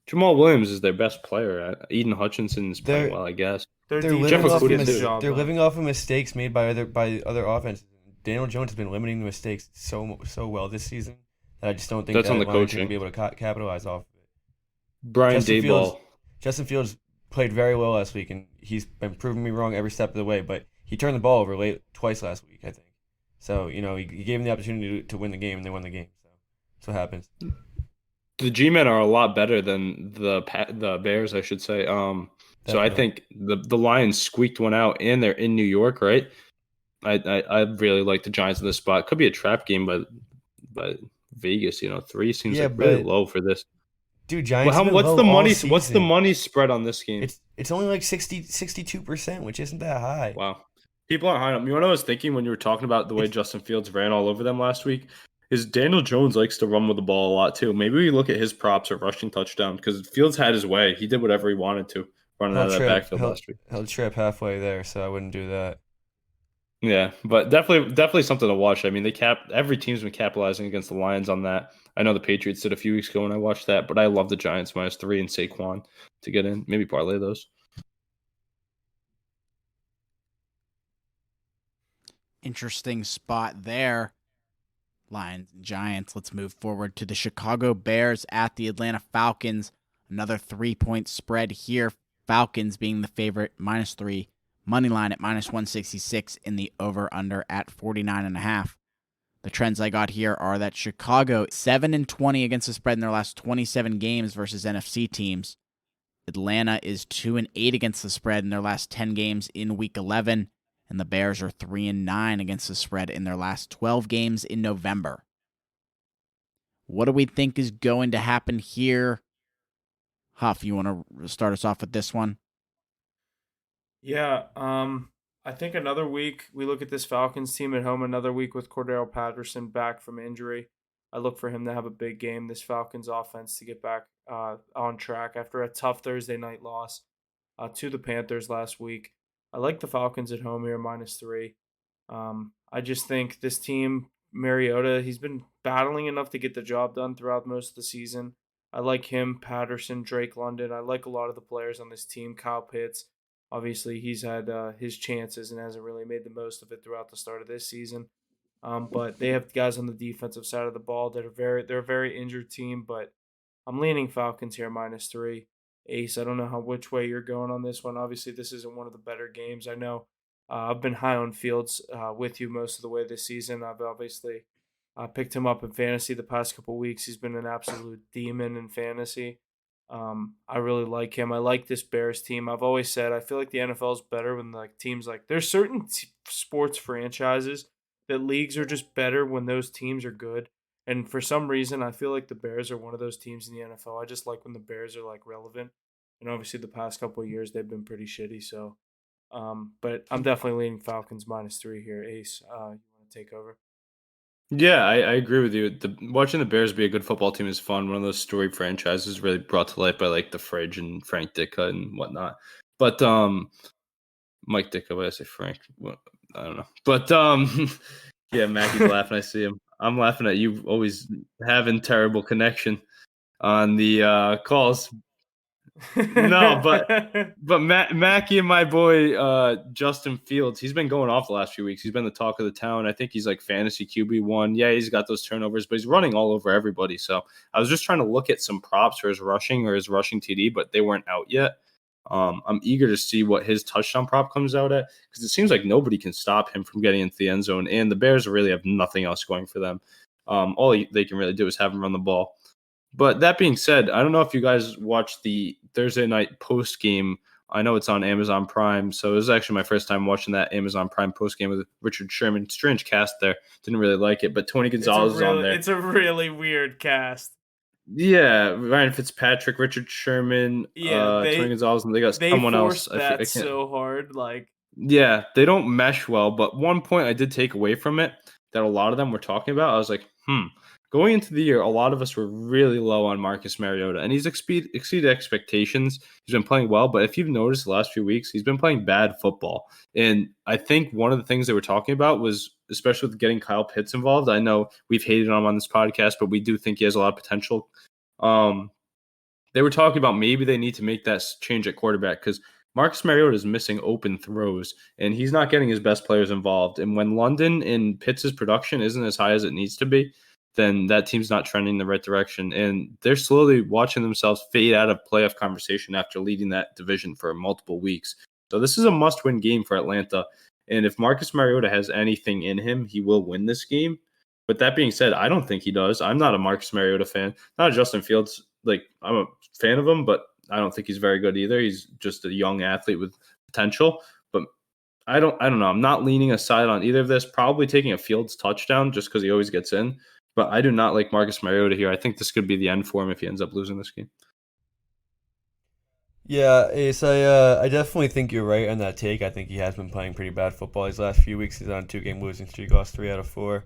Jamal Williams is their best player. Eden Hutchinson is playing They're well, I guess. Their they're defense living is off getting of the job they're done. living off of mistakes made by other offenses. Daniel Jones has been limiting the mistakes so well this season that I just don't think That's that on the Lions will coaching. be able to capitalize off of it. Brian Justin Fields, Dayball. Justin Fields played very well last week, and he's been proving me wrong every step of the way. But he turned the ball over late twice last week, I think. So he gave him the opportunity to win the game, and they won the game. So that's what happens. The G-men are a lot better than the Bears, I should say. So I Definitely. think the Lions squeaked one out, and they're in New York, right? I really like the Giants in this spot. Could be a trap game, but Vegas, 3 seems Yeah, like really but low for this. dude, Well, Giants have been what's low the all money? What's the season. money spread on this game? It's only like 62%, which isn't that high. Wow. People aren't high enough. You know what I was thinking when you were talking about the way It's Justin Fields ran all over them last week? Is Daniel Jones likes to run with the ball a lot too. Maybe we look at his props or rushing touchdown because Fields had his way. He did whatever he wanted to running out he'll of that trip backfield he'll last week. he'll trip halfway there, so I wouldn't do that. Yeah, but definitely something to watch. I mean, every team's been capitalizing against the Lions on that. I know the Patriots did a few weeks ago when I watched that, but I love the Giants -3 and Saquon to get in. Maybe parlay those. Interesting spot there. Lions and Giants. Let's move forward to the Chicago Bears at the Atlanta Falcons. Another 3-point spread here. Falcons being the favorite, -3. Money line at -166 in the over-under at 49.5. The trends I got here are that Chicago 7-20 against the spread in their last 27 games versus NFC teams. Atlanta is 2-8 against the spread in their last 10 games in Week 11, and the Bears are 3-9 against the spread in their last 12 games in November. What do we think is going to happen here? Huff, you want to start us off with this one? Yeah, I think another week we look at this Falcons team at home. Another week with Cordero Patterson back from injury. I look for him to have a big game, this Falcons offense to get back on track after a tough Thursday night loss to the Panthers last week. I like the Falcons at home here, -3. I just think this team, Mariota, he's been battling enough to get the job done throughout most of the season. I like him, Patterson, Drake London. I like a lot of the players on this team. Kyle Pitts, obviously, he's had his chances and hasn't really made the most of it throughout the start of this season. But they have guys on the defensive side of the ball that they're a very injured team. But I'm leaning Falcons here -3. Ace, I don't know which way you're going on this one. Obviously, this isn't one of the better games. I know I've been high on Fields with you most of the way this season. I've obviously picked him up in fantasy the past couple weeks. He's been an absolute demon in fantasy. I really like him. I like this Bears team. I've always said I feel like the NFL is better when like teams like there's certain sports franchises that leagues are just better when those teams are good. And for some reason, I feel like the Bears are one of those teams in the NFL. I just like when the Bears are like relevant. And obviously, the past couple of years they've been pretty shitty. So, but I'm definitely leaning Falcons -3 here. Ace, you want to take over? Yeah, I agree with you. Watching the Bears be a good football team is fun. One of those story franchises really brought to life by like the Fridge and Frank Ditka and whatnot. But Mike Ditka, what did I say Frank? What, I don't know. But yeah, Mackey's laughing. I see him. I'm laughing at you always having terrible connection on the calls. No, but Mackey and my boy Justin Fields, he's been going off the last few weeks. He's been the talk of the town. I think he's like fantasy QB1. Yeah, he's got those turnovers, but he's running all over everybody. So I was just trying to look at some props for his rushing or his rushing TD, but they weren't out yet. I'm eager to see what his touchdown prop comes out at because it seems like nobody can stop him from getting into the end zone, and the Bears really have nothing else going for them. All they can really do is have him run the ball. But that being said, I don't know if you guys watched the Thursday night post game. I know it's on Amazon Prime, so it was actually my first time watching that Amazon Prime post game with Richard Sherman. Strange cast there, didn't really like it, but Tony Gonzalez is on there. It's a really weird cast. Yeah, Ryan Fitzpatrick, Richard Sherman, Tony Gonzalez, and they got someone else. They forced that so hard, like. Yeah, they don't mesh well. But one point I did take away from it that a lot of them were talking about, I was like, Going into the year, a lot of us were really low on Marcus Mariota, and he's exceeded expectations. He's been playing well, but if you've noticed the last few weeks, he's been playing bad football. And I think one of the things they were talking about was, especially with getting Kyle Pitts involved, I know we've hated on him on this podcast, but we do think he has a lot of potential. They were talking about maybe they need to make that change at quarterback because Marcus Mariota is missing open throws, and he's not getting his best players involved. And when London and Pitts' production isn't as high as it needs to be, then that team's not trending in the right direction. And they're slowly watching themselves fade out of playoff conversation after leading that division for multiple weeks. So this is a must-win game for Atlanta. And if Marcus Mariota has anything in him, he will win this game. But that being said, I don't think he does. I'm not a Marcus Mariota fan. Not a Justin Fields. Like, I'm a fan of him, but I don't think he's very good either. He's just a young athlete with potential. But I don't know. I'm not leaning aside on either of this. Probably taking a Fields touchdown just because he always gets in. But I do not like Marcus Mariota here. I think this could be the end for him if he ends up losing this game. Yeah, Ace, I definitely think you're right on that take. I think he has been playing pretty bad football these last few weeks. He's on a 2-game losing streak, lost 3 out of 4.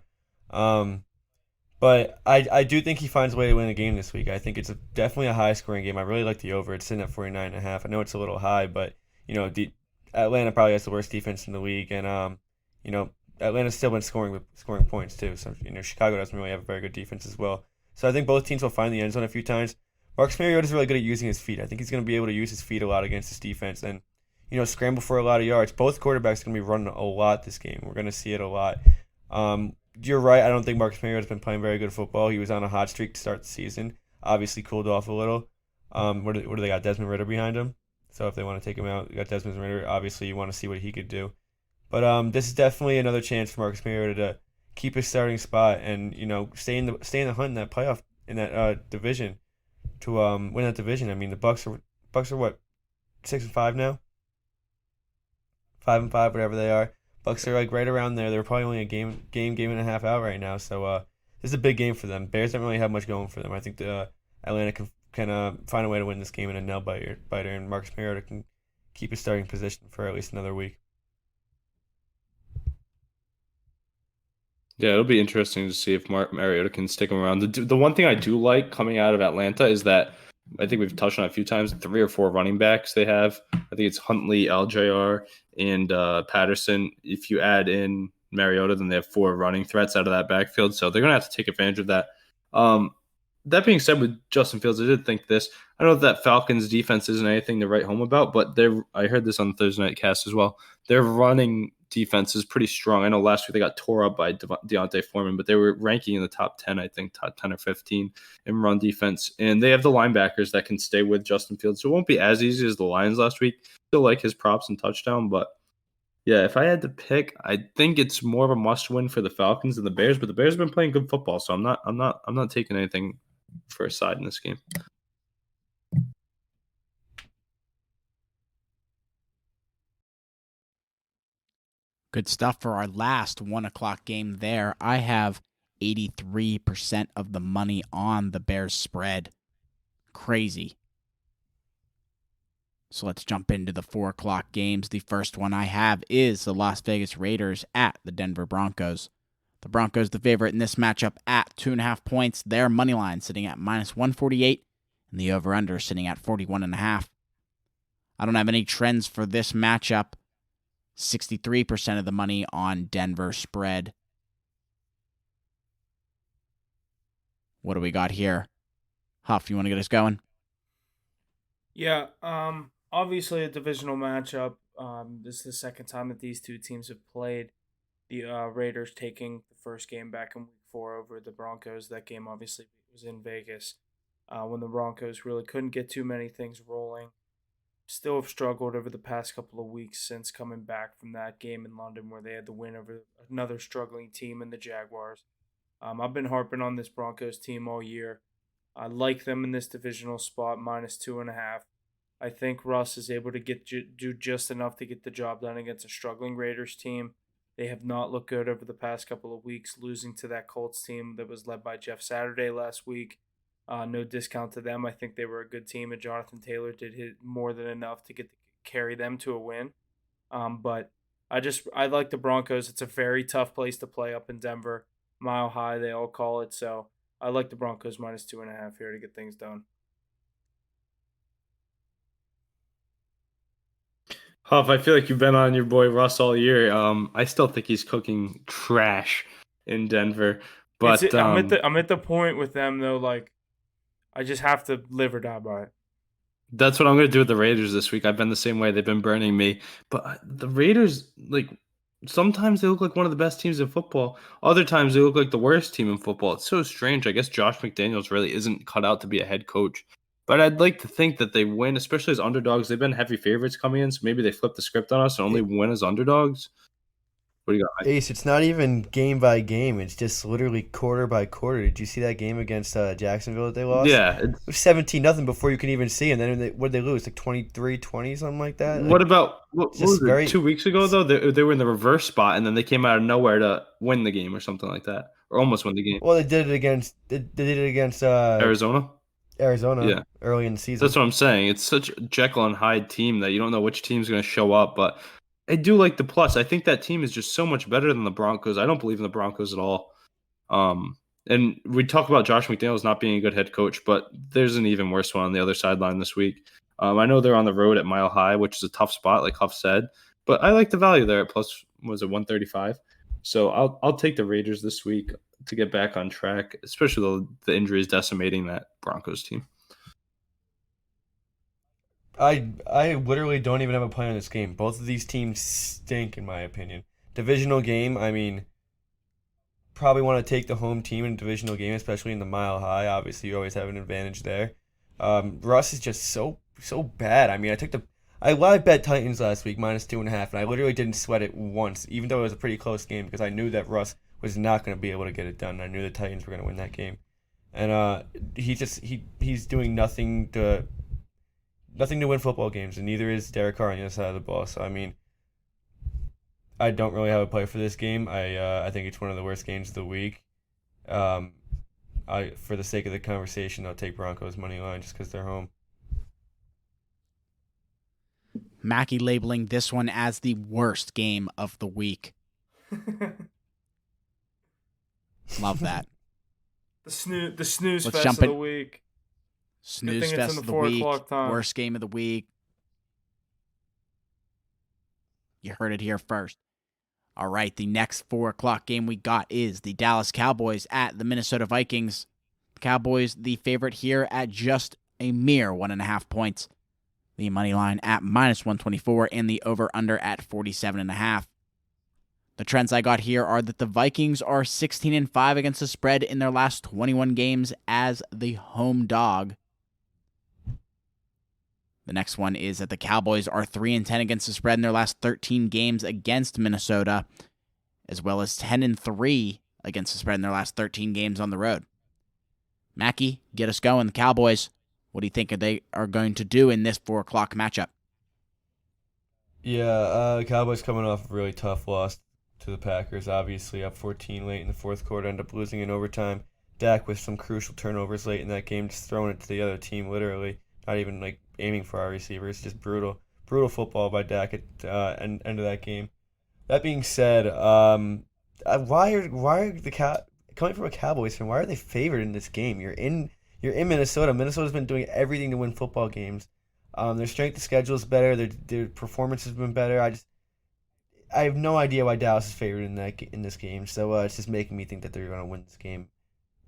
But I do think he finds a way to win the game this week. I think it's definitely a high-scoring game. I really like the over. It's sitting at 49.5. I know it's a little high, but Atlanta probably has the worst defense in the league, and Atlanta's still been scoring points too. So Chicago doesn't really have a very good defense as well. So I think both teams will find the end zone a few times. Marcus Mariota is really good at using his feet. I think he's going to be able to use his feet a lot against this defense and scramble for a lot of yards. Both quarterbacks are going to be running a lot this game. We're going to see it a lot. You're right. I don't think Marcus Mariota's been playing very good football. He was on a hot streak to start the season. Obviously cooled off a little. What do they got? Desmond Ridder behind him. So if they want to take him out, you got Desmond Ridder. Obviously, you want to see what he could do. But this is definitely another chance for Marcus Mariota to keep his starting spot and stay in the hunt in that playoff in that division to win that division. I mean, the Bucks are what 6-5 now, 5-5, whatever they are. Bucks are like right around there. They're probably only a game and a half out right now. So this is a big game for them. Bears don't really have much going for them. I think Atlanta can find a way to win this game in a nail biter, and Marcus Mariota can keep his starting position for at least another week. Yeah, it'll be interesting to see if Mariota can stick him around. The one thing I do like coming out of Atlanta is that I think we've touched on it a few times. 3 or 4 running backs they have. I think it's Huntley, LJR, and Patterson. If you add in Mariota, then they have 4 running threats out of that backfield. So they're gonna have to take advantage of that. Um, that being said, with Justin Fields, I did think this. I don't know if that Falcons defense isn't anything to write home about, but I heard this on the Thursday night cast as well. Their running defense is pretty strong. I know last week they got tore up by Deontay Foreman, but they were ranking in the top 10, I think, top 10 or 15 in run defense. And they have the linebackers that can stay with Justin Fields. So it won't be as easy as the Lions last week. Still like his props and touchdown, but yeah, if I had to pick, I think it's more of a must-win for the Falcons than the Bears. But the Bears have been playing good football, so I'm not taking anything for a side in this game. Good stuff for our last 1 o'clock game there. I have 83% of the money on the Bears spread. Crazy. So let's jump into the 4 o'clock games. The first one I have is the Las Vegas Raiders at the Denver Broncos. The Broncos the favorite in this matchup at 2.5 points. Their money line sitting at -148, and the over/under sitting at 41.5. I don't have any trends for this matchup. 63% of the money on Denver spread. What do we got here? Huff, you want to get us going? Yeah, obviously a divisional matchup. This is the second time that these two teams have played. The Raiders taking the first game back in week 4 over the Broncos. That game obviously was in Vegas when the Broncos really couldn't get too many things rolling. Still have struggled over the past couple of weeks since coming back from that game in London where they had the win over another struggling team in the Jaguars. I've been harping on this Broncos team all year. I like them in this divisional spot, -2.5. I think Russ is able to do just enough to get the job done against a struggling Raiders team. They have not looked good over the past couple of weeks, losing to that Colts team that was led by Jeff Saturday last week. No discount to them. I think they were a good team, and Jonathan Taylor did more than enough to carry them to a win. But I like the Broncos. It's a very tough place to play up in Denver, Mile High they all call it. So I like the Broncos -2.5 here to get things done. Huff, I feel like you've been on your boy Russ all year. I still think he's cooking trash in Denver, but I'm at the point with them though. Like I just have to live or die by it. that's what I'm going to do with the Raiders this week. I've been the same way. They've been burning me. But the Raiders, like, sometimes they look like one of the best teams in football. Other times they look like the worst team in football. It's so strange. I guess Josh McDaniels really isn't cut out to be a head coach. But I'd like to think that they win, especially as underdogs. They've been heavy favorites coming in, so maybe they flip the script on us and only win as underdogs. What do you got? Ace, it's not even game by game. It's just literally quarter by quarter. Did you see that game against Jacksonville that they lost? Yeah. It was 17-0 before you can even see. And then what did they lose? Like 23-20, something like that? What about what was it, very 2 weeks ago, though? They were in the reverse spot, and then they came out of nowhere to win the game or something like that, or almost win the game. Well, they did it against Arizona? Arizona Yeah. early in the season. That's what I'm saying. It's such a Jekyll and Hyde team that you don't know which team's going to show up. But I do like the plus. I think that team is just so much better than the Broncos. I don't believe in the Broncos at all. And we talk about Josh McDaniels not being a good head coach, but there's an even worse one on the other sideline this week. I know they're on the road at Mile High, which is a tough spot, like Huff said. But I like the value there at plus, was it 135? So I'll take the Raiders this week to get back on track, especially the injuries decimating that Broncos team. I literally don't even have a play on this game. Both of these teams stink, in my opinion. Divisional game, I mean, probably want to take the home team in a divisional game, especially in the Mile High. Obviously, you always have an advantage there. Russ is just so bad. I mean, I bet Titans last week -2.5, and I literally didn't sweat it once, even though it was a pretty close game because I knew that Russ was not going to be able to get it done. I knew the Titans were going to win that game, and he's doing nothing to win football games, and neither is Derek Carr on the other side of the ball. So I mean, I don't really have a play for this game. I think it's one of the worst games of the week. For the sake of the conversation, I'll take Broncos money line just because they're home. Mackey labeling this one as the worst game of the week. Love that. The snooze Let's fest jump of in. the week. Snooze thing it's fest in the of the 4 week. o'clock time. Worst game of the week. You heard it here first. All right, the next 4 o'clock game we got is the Dallas Cowboys at the Minnesota Vikings. The Cowboys, the favorite here at just a mere 1.5 points. The money line at -124 and the over-under at 47.5. The trends I got here are that the Vikings are 16-5 against the spread in their last 21 games as the home dog. The next one is that the Cowboys are 3-10 against the spread in their last 13 games against Minnesota, as well as 10-3 against the spread in their last 13 games on the road. Mackie, get us going. The Cowboys, what do you think they are going to do in this 4 o'clock matchup? Yeah, Cowboys coming off a really tough loss to the Packers, obviously up 14 late in the fourth quarter, end up losing in overtime. Dak with some crucial turnovers late in that game, just throwing it to the other team, literally, not even like aiming for our receivers. Just brutal football by Dak at end of that game. That being said, why are the coming from a Cowboys fan? Why are they favored in this game? You're in Minnesota. Minnesota's been doing everything to win football games. Their strength of schedule is better. Their performance has been better. I have no idea why Dallas is favored in this game. So it's just making me think that they're going to win this game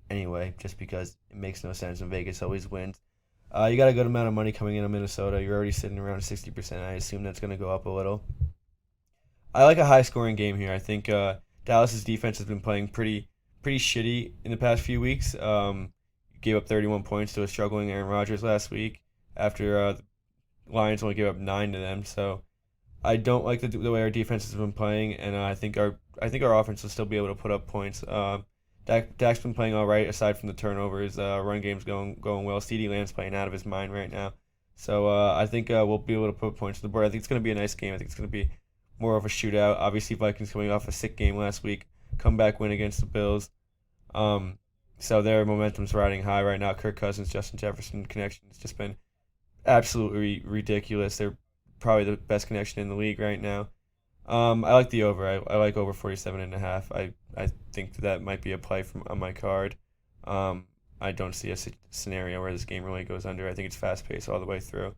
anyway, just because it makes no sense and Vegas always wins. You got a good amount of money coming in on Minnesota. You're already sitting around 60%. I assume that's going to go up a little. I like a high-scoring game here. I think Dallas's defense has been playing pretty shitty in the past few weeks. Gave up 31 points to a struggling Aaron Rodgers last week after the Lions only gave up 9 to them. So I don't like the way our defense has been playing, and I think our offense will still be able to put up points. Dak's been playing all right aside from the turnovers. Run game's going well. CeeDee Lamb's playing out of his mind right now. So I think we'll be able to put points on the board. I think it's going to be a nice game. I think it's going to be more of a shootout. Obviously, Vikings coming off a sick game last week, comeback win against the Bills. So their momentum's riding high right now. Kirk Cousins, Justin Jefferson connection has just been absolutely ridiculous. They're probably the best connection in the league right now. I like the over. I like over 47.5. I think that might be a play on my card. I don't see a scenario where this game really goes under. I think it's fast paced all the way through.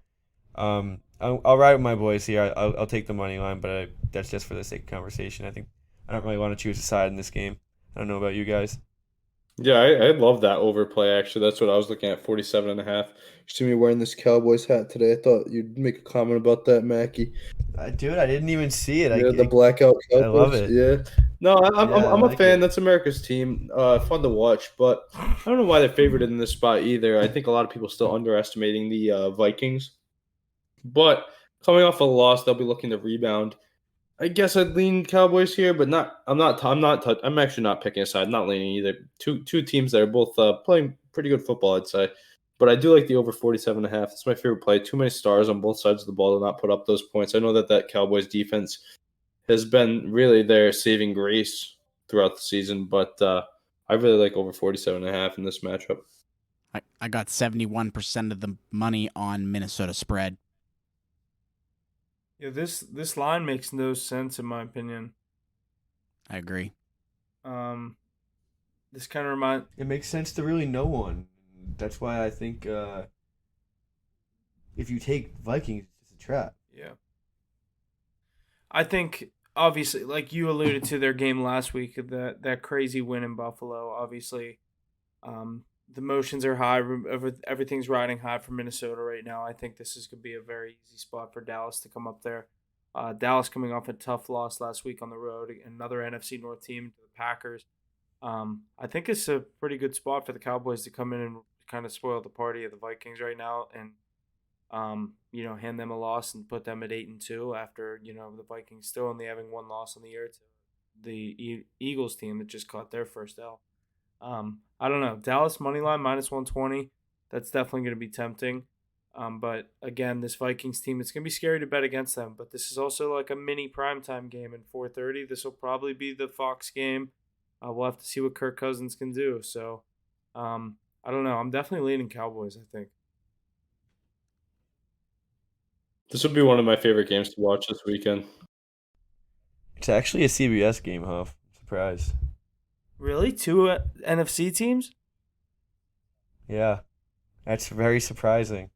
I'll ride with my boys here. I'll take the money line, but that's just for the sake of conversation. I don't really want to choose a side in this game. I don't know about you guys. Yeah, I love that overplay, actually. That's what I was looking at, 47.5. You see me wearing this Cowboys hat today. I thought you'd make a comment about that, Mackie. Dude, I didn't even see it. Yeah, the blackout Cowboys. I love it. Yeah. No, I'm like a fan. it. That's America's team. Fun to watch, but I don't know why they're favored in this spot either. I think a lot of people still underestimating the Vikings. But coming off a loss, they'll be looking to rebound. I guess I'd lean Cowboys here, but I'm actually not picking a side. I'm not leaning either. Two teams that are both playing pretty good football, I'd say. But I do like the over 47.5. It's my favorite play. Too many stars on both sides of the ball to not put up those points. I know that Cowboys defense has been really their saving grace throughout the season, but I really like over 47.5 in this matchup. I got 71% of the money on Minnesota spread. Yeah, this line makes no sense in my opinion. I agree. This kind of reminds. It makes sense to really no one. That's why I think if you take Vikings, it's just a trap. Yeah. I think obviously, like you alluded to their game last week, that crazy win in Buffalo. Obviously, the motions are high. Everything's riding high for Minnesota right now. I think this is going to be a very easy spot for Dallas to come up there. Dallas coming off a tough loss last week on the road, another NFC North team to the Packers. I think it's a pretty good spot for the Cowboys to come in and kind of spoil the party of the Vikings right now and, hand them a loss and put them at 8-2 after, the Vikings still only having one loss on the year to the Eagles team that just caught their first L. I don't know. Dallas money line -120. That's definitely going to be tempting. But again, this Vikings team, it's going to be scary to bet against them. But this is also like a mini primetime game in 4:30. This will probably be the Fox game. We'll have to see what Kirk Cousins can do. So, I don't know. I'm definitely leaning Cowboys, I think. This would be one of my favorite games to watch this weekend. It's actually a CBS game, Huff. Surprise. Really? Two NFC teams? Yeah, that's very surprising.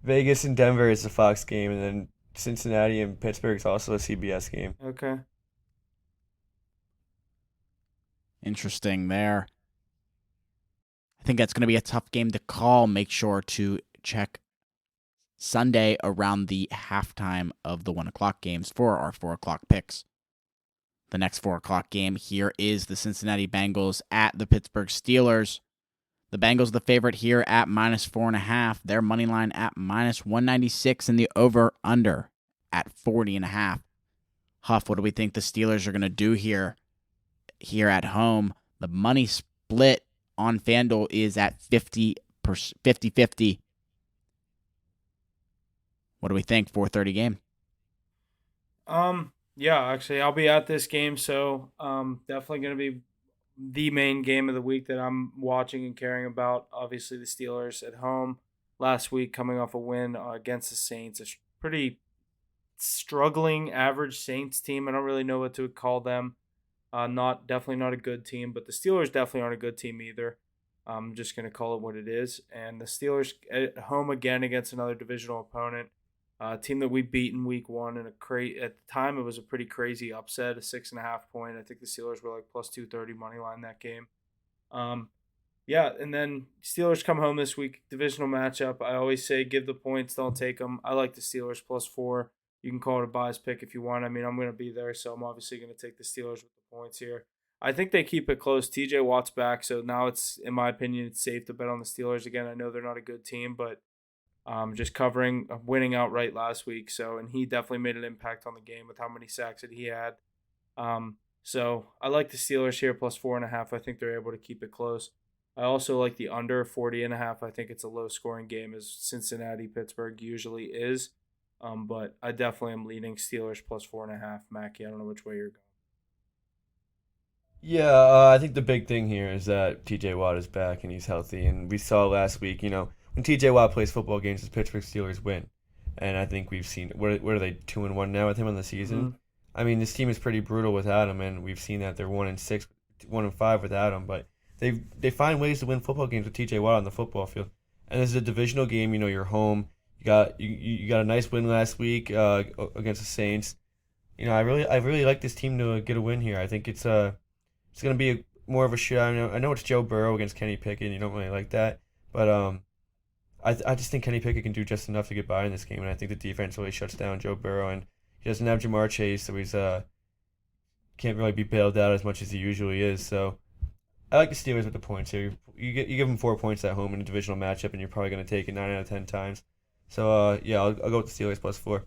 Vegas and Denver is the Fox game, and then Cincinnati and Pittsburgh is also a CBS game. Okay. Interesting there. I think that's going to be a tough game to call. Make sure to check Sunday around the halftime of the 1 o'clock games for our 4 o'clock picks. The next 4 o'clock game here is the Cincinnati Bengals at the Pittsburgh Steelers. The Bengals the favorite here at -4.5. Their money line at -196 and the over/under at 40.5. Huff, what do we think the Steelers are going to do here at home? The money split on FanDuel is at 50-50. What do we think? 4:30 game. Yeah, actually, I'll be at this game, so definitely going to be the main game of the week that I'm watching and caring about. Obviously, the Steelers at home last week, coming off a win against the Saints, a pretty struggling, average Saints team. I don't really know what to call them. Definitely not a good team, but the Steelers definitely aren't a good team either. I'm just going to call it what it is. And the Steelers at home again against another divisional opponent. Team that we beat in week one, and at the time it was a pretty crazy upset, a 6.5 point. I think the Steelers were like plus 230 money line that game. Yeah, and then Steelers come home this week, divisional matchup. I always say give the points, don't take them. I like the Steelers +4. You can call it a bias pick if you want. I mean, I'm going to be there, so I'm obviously going to take the Steelers with the points here. I think they keep it close. TJ Watt's back, so now it's, in my opinion, it's safe to bet on the Steelers again. I know they're not a good team, but just covering, winning outright last week. So, and he definitely made an impact on the game with how many sacks that he had. So I like the Steelers here +4.5. I think they're able to keep it close. I also like the under 40.5. I think it's a low scoring game, as Cincinnati, Pittsburgh usually is. But I definitely am leaning Steelers +4.5. Mackie, I don't know which way you're going. Yeah, I think the big thing here is that TJ Watt is back and he's healthy. And we saw last week, when TJ Watt plays football games, the Pittsburgh Steelers win. And I think we've seen, what are they, 2-1 now with him on the season? Mm-hmm. I mean, this team is pretty brutal without him, and we've seen that they're 1-6, 1-5 without him. But they find ways to win football games with TJ Watt on the football field. And this is a divisional game. You're home. You got a nice win last week against the Saints. I really like this team to get a win here. I think it's going to be more of a shootout. I know it's Joe Burrow against Kenny Pickett. You don't really like that, but I just think Kenny Pickett can do just enough to get by in this game, and I think the defense really shuts down Joe Burrow, and he doesn't have Jamar Chase, so he's can't really be bailed out as much as he usually is. So I like the Steelers with the points here. You give them 4 points at home in a divisional matchup, and you're probably going to take it 9 out of 10 times. So yeah, I'll go with the Steelers +4.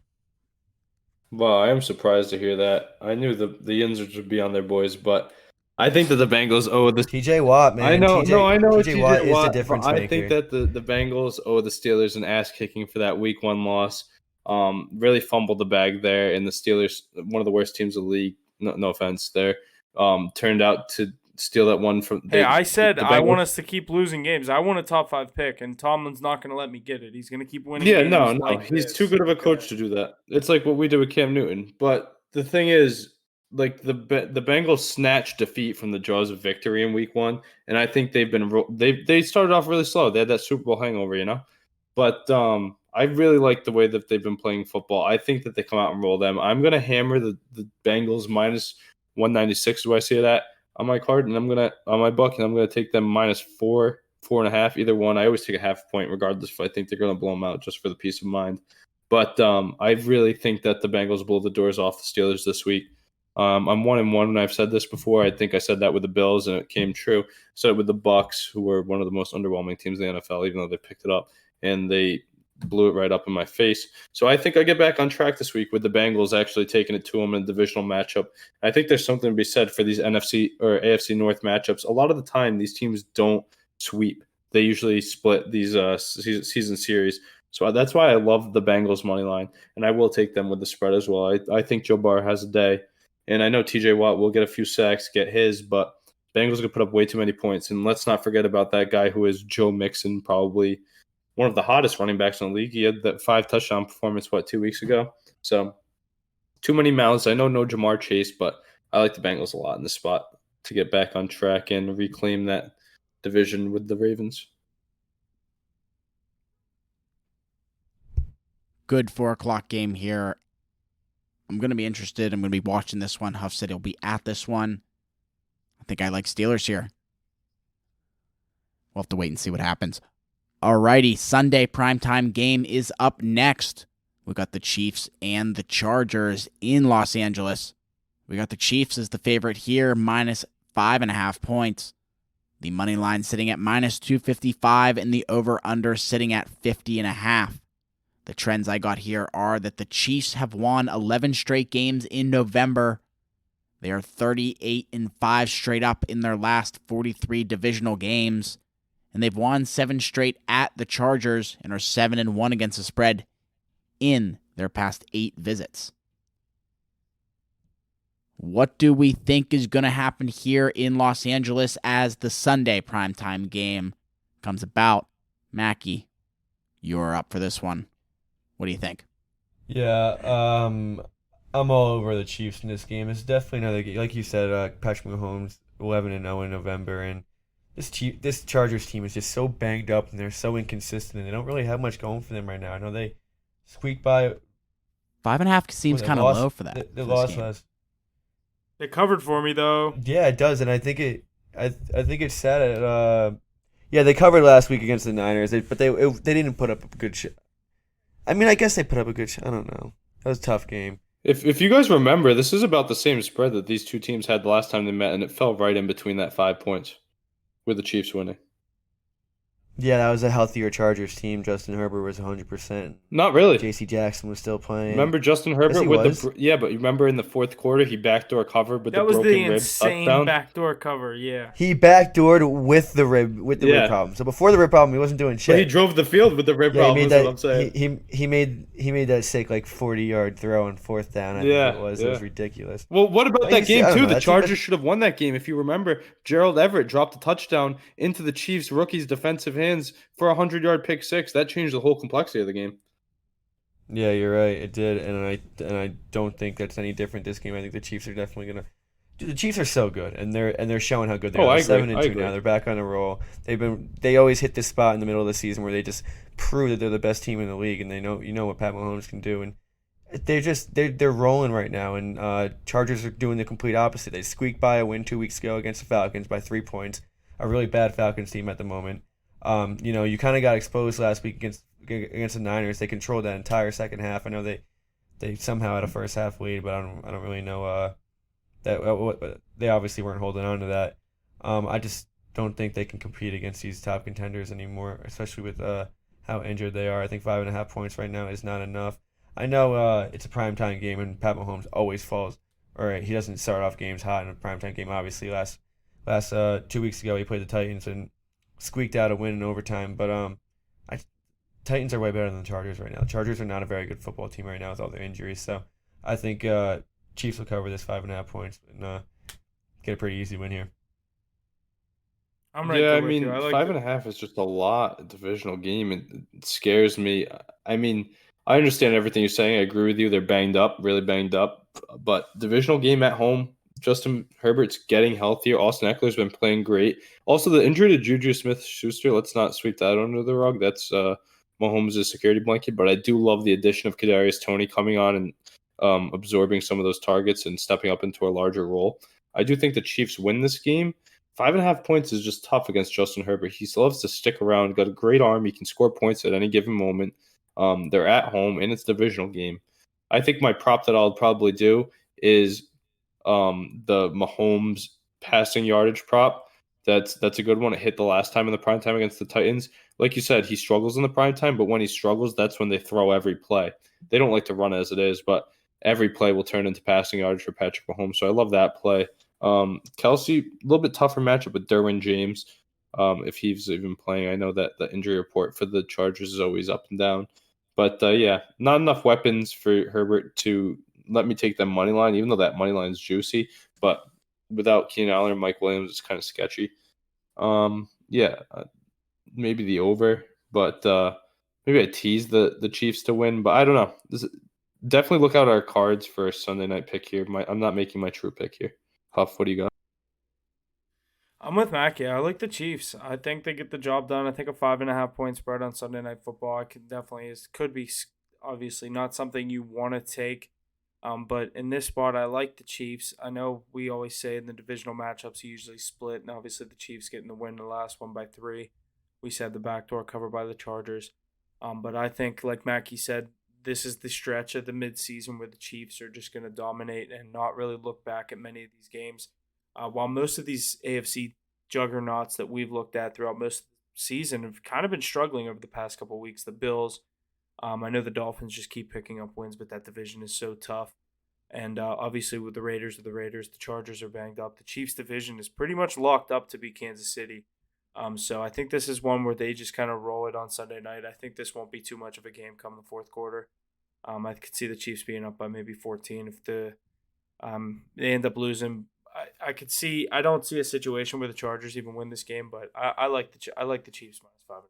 Well, I am surprised to hear that. I knew the Yinzers would be on their boys, but I think that the Bengals owe the TJ Watt, man. I know TJ Watt is the Watt, difference but I maker. think that the Bengals owe the Steelers an ass kicking for that week 1 loss. Really fumbled the bag there, and the Steelers, one of the worst teams in the league. No offense there. Turned out to steal that one from. I said I want us to keep losing games. I want a top 5 pick, and Tomlin's not going to let me get it. He's going to keep winning. Yeah, games no, like he's this. too good of a coach to do that. It's like what we did with Cam Newton. But the thing is, like the Bengals snatched defeat from the jaws of victory in week 1, and I think they started off really slow. They had that Super Bowl hangover, But I really like the way that they've been playing football. I think that they come out and roll them. I'm gonna hammer the Bengals -196. Do I see that on my card? And I'm gonna on my book, and I'm gonna take them -4, 4.5, either one. I always take a half point, regardless if I think they're gonna blow them out, just for the peace of mind. But I really think that the Bengals blow the doors off the Steelers this week. I'm 1-1, and I've said this before. I think I said that with the Bills, and it came true. I said it with the Bucks, who were one of the most underwhelming teams in the NFL, even though they picked it up, and they blew it right up in my face. So I think I get back on track this week with the Bengals actually taking it to them in a divisional matchup. I think there's something to be said for these NFC or AFC North matchups. A lot of the time, these teams don't sweep. They usually split these season series. So that's why I love the Bengals money line, and I will take them with the spread as well. I think Joe Barr has a day. And I know TJ Watt will get a few sacks, get his, but Bengals going to put up way too many points. And let's not forget about that guy who is Joe Mixon, probably one of the hottest running backs in the league. He had that 5-touchdown performance, 2 weeks ago? So too many mouths. I know no Jamar Chase, but I like the Bengals a lot in this spot to get back on track and reclaim that division with the Ravens. Good 4 o'clock game here. I'm going to be interested. I'm going to be watching this one. Huff said he'll be at this one. I think I like Steelers here. We'll have to wait and see what happens. Alrighty, Sunday primetime game is up next. We got the Chiefs and the Chargers in Los Angeles. We got the Chiefs as the favorite here, minus 5.5 points. The money line sitting at minus 255 and the over-under sitting at 50.5. The trends I got here are that the Chiefs have won 11 straight games in November. They are 38-5 straight up in their last 43 divisional games. And they've won 7 straight at the Chargers and are 7-1 against the spread in their past 8 visits. What do we think is going to happen here in Los Angeles as the Sunday primetime game comes about? Mackie, you're up for this one. What do you think? Yeah, I'm all over the Chiefs in this game. It's definitely another game. Like you said, Patrick Mahomes 11-0 in November, and this Chargers team is just so banged up and they're so inconsistent and they don't really have much going for them right now. I know they squeaked by. 5.5 seems kind of low for that. They lost last. It covered for me though. Yeah, it does, and I think it's sad. Yeah, they covered last week against the Niners, but they didn't put up a good shot. I mean, I guess they put up a good shot. I don't know. That was a tough game. If you guys remember, this is about the same spread that these two teams had the last time they met, and it fell right in between that 5 points with the Chiefs winning. Yeah, that was a healthier Chargers team. Justin Herbert was 100%. Not really. J.C. Jackson was still playing. Remember Justin Herbert but you remember in the fourth quarter he backdoor covered with the broken rib touchdown? That was the insane backdoor cover, yeah. He backdoored with the rib problem. So before the rib problem, he wasn't doing shit. But he drove the field with the rib problem. That's what I'm saying. He made that sick 40-yard throw on fourth down. I think it was ridiculous. Well, what about that game too? The Chargers should have won that game. If you remember, Gerald Everett dropped a touchdown into the Chiefs rookie's defensive hands for a 100-yard pick six. That changed the whole complexity of the game. Yeah, you're right. It did, and I don't think that's any different this game. I think the Chiefs are definitely gonna. Dude, the Chiefs are so good, and they're showing how good they are. They're 7-2 now. They're back on a roll. They always hit this spot in the middle of the season where they just prove that they're the best team in the league, and they know what Pat Mahomes can do, and they're rolling right now. And Chargers are doing the complete opposite. They squeaked by a win 2 weeks ago against the Falcons by 3 points. A really bad Falcons team at the moment. You kind of got exposed last week against the Niners. They controlled that entire second half. I know they somehow had a first half lead, but I don't really know that they obviously weren't holding on to that. I just don't think they can compete against these top contenders anymore, especially with how injured they are. I think 5.5 points right now is not enough. I know it's a primetime game, and Pat Mahomes always falls. All right, he doesn't start off games hot in a primetime game. Obviously, last 2 weeks ago he played the Titans and squeaked out a win in overtime, but Titans are way better than the Chargers right now. The Chargers are not a very good football team right now with all their injuries, so I think Chiefs will cover this 5.5 points and get a pretty easy win here. I'm right. Yeah, I mean, 5.5 is just a lot. A divisional game. It scares me. I mean, I understand everything you're saying. I agree with you. They're banged up, really banged up. But divisional game at home, Justin Herbert's getting healthier. Austin Eckler's been playing great. Also, the injury to Juju Smith-Schuster, let's not sweep that under the rug. That's Mahomes' security blanket. But I do love the addition of Kadarius Toney coming on and absorbing some of those targets and stepping up into a larger role. I do think the Chiefs win this game. 5.5 points is just tough against Justin Herbert. He still loves to stick around, got a great arm. He can score points at any given moment. They're at home, and it's a divisional game. I think my prop that I'll probably do is the Mahomes passing yardage prop. That's a good one. It hit the last time in the prime time against the Titans. Like you said, he struggles in the prime time, but when he struggles, that's when they throw every play. They don't like to run as it is, but every play will turn into passing yardage for Patrick Mahomes. So I love that play. Kelsey, a little bit tougher matchup with Derwin James. If he's even playing, I know that the injury report for the Chargers is always up and down. But yeah, not enough weapons for Herbert to let me take them money line, even though that money line is juicy. But without Keenan Allen or Mike Williams, it's kind of sketchy. Maybe the over, but maybe I tease the Chiefs to win. But I don't know. Definitely look out our cards for a Sunday night pick here. I'm not making my true pick here. Huff, what do you got? I'm with Mac. Yeah, I like the Chiefs. I think they get the job done. I think a 5.5 point spread on Sunday Night Football. I could definitely could be obviously not something you want to take. But in this spot, I like the Chiefs. I know we always say in the divisional matchups you usually split, and obviously the Chiefs getting the win the last one by 3. We said the backdoor cover by the Chargers. But I think, like Mackie said, this is the stretch of the midseason where the Chiefs are just going to dominate and not really look back at many of these games. While most of these AFC juggernauts that we've looked at throughout most of the season have kind of been struggling over the past couple of weeks, the Bills, I know the Dolphins just keep picking up wins, but that division is so tough. And obviously with the Raiders, the Chargers are banged up. The Chiefs division is pretty much locked up to beat Kansas City. So I think this is one where they just kind of roll it on Sunday night. I think this won't be too much of a game come the fourth quarter. I could see the Chiefs being up by maybe 14 if they end up losing. I don't see a situation where the Chargers even win this game, but I like the Chiefs -5.5.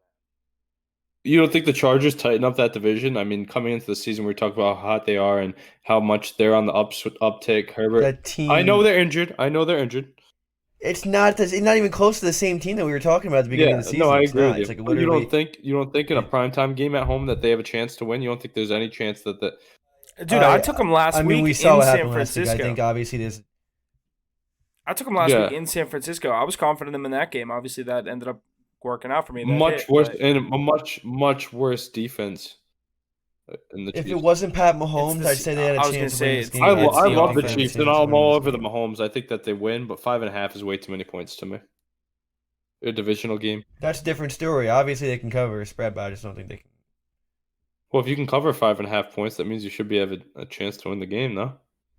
You don't think the Chargers tighten up that division? I mean, coming into the season, we talk about how hot they are and how much they're on the uptick. Herbert, That team. I know they're injured. It's not even close to the same team that we were talking about at the beginning of the season. No, I It's agree not. with you. It's like You literally. don't think in a primetime game at home that they have a chance to win? You don't think there's any chance that Dude, I took them last week we saw in what San happened last week. Francisco. I think obviously there's. I took them last week in San Francisco. I was confident in them in that game. Obviously, that ended up working out for me. Worse and a much worse defense in the Chiefs. If it wasn't Pat Mahomes, I'd say they had a chance to win this game. I love the offense Chiefs, and I'm all over the Mahomes. I think that they win, but 5.5 is way too many points to me. A divisional game. That's a different story. Obviously, they can cover a spread, but I just don't think they can. Well, if you can cover 5.5 points, that means you should be having a chance to win the game, no?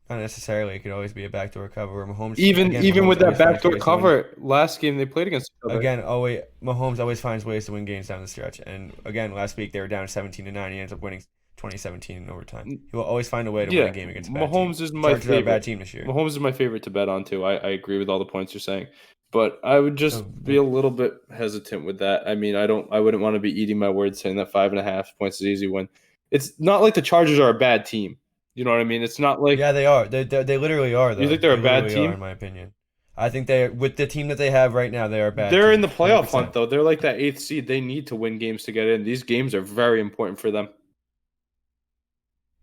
Not necessarily. It could always be a backdoor cover. Mahomes Even with that backdoor cover, last game they played against each other. Again, Mahomes always finds ways to win games down the stretch. And again, last week they were down 17-9. He ends up winning 2017 in overtime. He will always find a way to win a game against a bad Mahomes team. is my favorite. Are a bad team this year. Mahomes is my favorite to bet on too. I agree with all the points you're saying, but I would just be a little bit hesitant with that. I mean, I wouldn't want to be eating my words saying that 5.5 points is easy win. It's not like the Chargers are a bad team. You know what I mean? It's not like they are. They literally are. Though. You think they're a bad team? In my opinion, I think they with the team that they have right now, they are a bad. They're team, in the playoff 100%. hunt though. They're like that 8th seed. They need to win games to get in. These games are very important for them.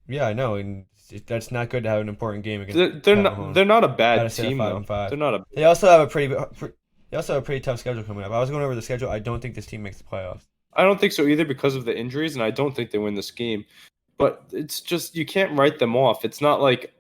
Yeah, I know, and that's not good to have an important game against. They're not a bad team though. 5-5. They're not a. They also have a pretty tough schedule coming up. I was going over the schedule. I don't think this team makes the playoffs. I don't think so either because of the injuries, and I don't think they win this game. But it's just you can't write them off. It's not like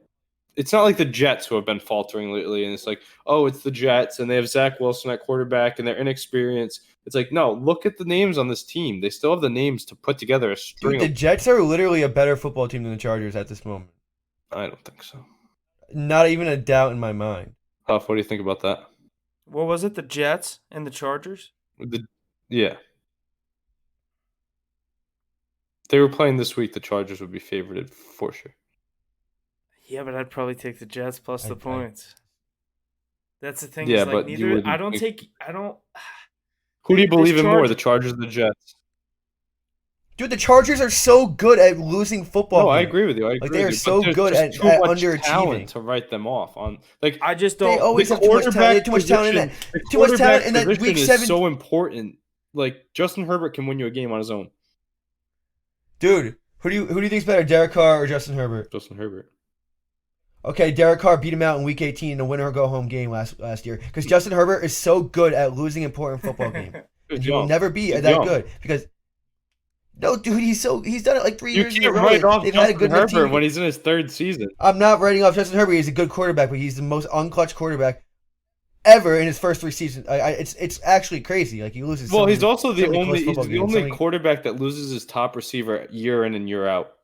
the Jets who have been faltering lately, and it's like, oh, it's the Jets, and they have Zach Wilson at quarterback, and they're inexperienced. It's like, no, look at the names on this team. They still have the names to put together a string. Dude, the Jets are literally a better football team than the Chargers at this moment. I don't think so. Not even a doubt in my mind. Huff, what do you think about that? What was it? The Jets and the Chargers? Yeah. They were playing this week, the Chargers would be favorited for sure. Yeah, but I'd probably take the Jets plus the points. That's the thing. Yeah, is, like, but neither. I don't. Who do you believe in more, the Chargers or the Jets? Dude, the Chargers are so good at losing football. No, I agree with you. They are so good at underachieving. To write them off on, I just don't. They always have too much talent. They have too much talent in that. Too much talent in that week 7. Is so important. Like Justin Herbert can win you a game on his own. Dude, who do you think's better, Derek Carr or Justin Herbert? Justin Herbert. Okay, Derek Carr beat him out in Week 18 in a winner-go-home game last year because Justin Herbert is so good at losing important football games. And he will never be that good because. No, dude, he's done it like 3 years in a row. You can't write off They've had a Justin good Herbert team. when he's in his 3rd season. I'm not writing off Justin Herbert. He's a good quarterback, but he's the most unclutched quarterback ever in his first 3 seasons. It's actually crazy. Like he loses. Well, he's also the only quarterback that loses his top receiver year in and year out.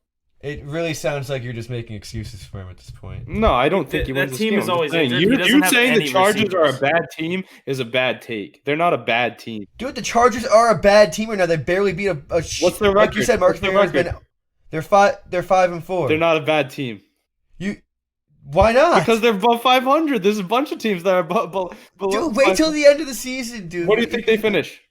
It really sounds like you're just making excuses for him at this point. No, I don't think he wins this game. Is always you saying the Chargers are a bad team is a bad take. They're not a bad team. Dude, the Chargers are a bad team right now. They barely beat a What's their record? Like you said, Marcus Mariota's been. They're 5-4. They're not a bad team. Why not? Because they're above 500. There's a bunch of teams that are below. Dude, wait till the end of the season, dude. What do you think they finish?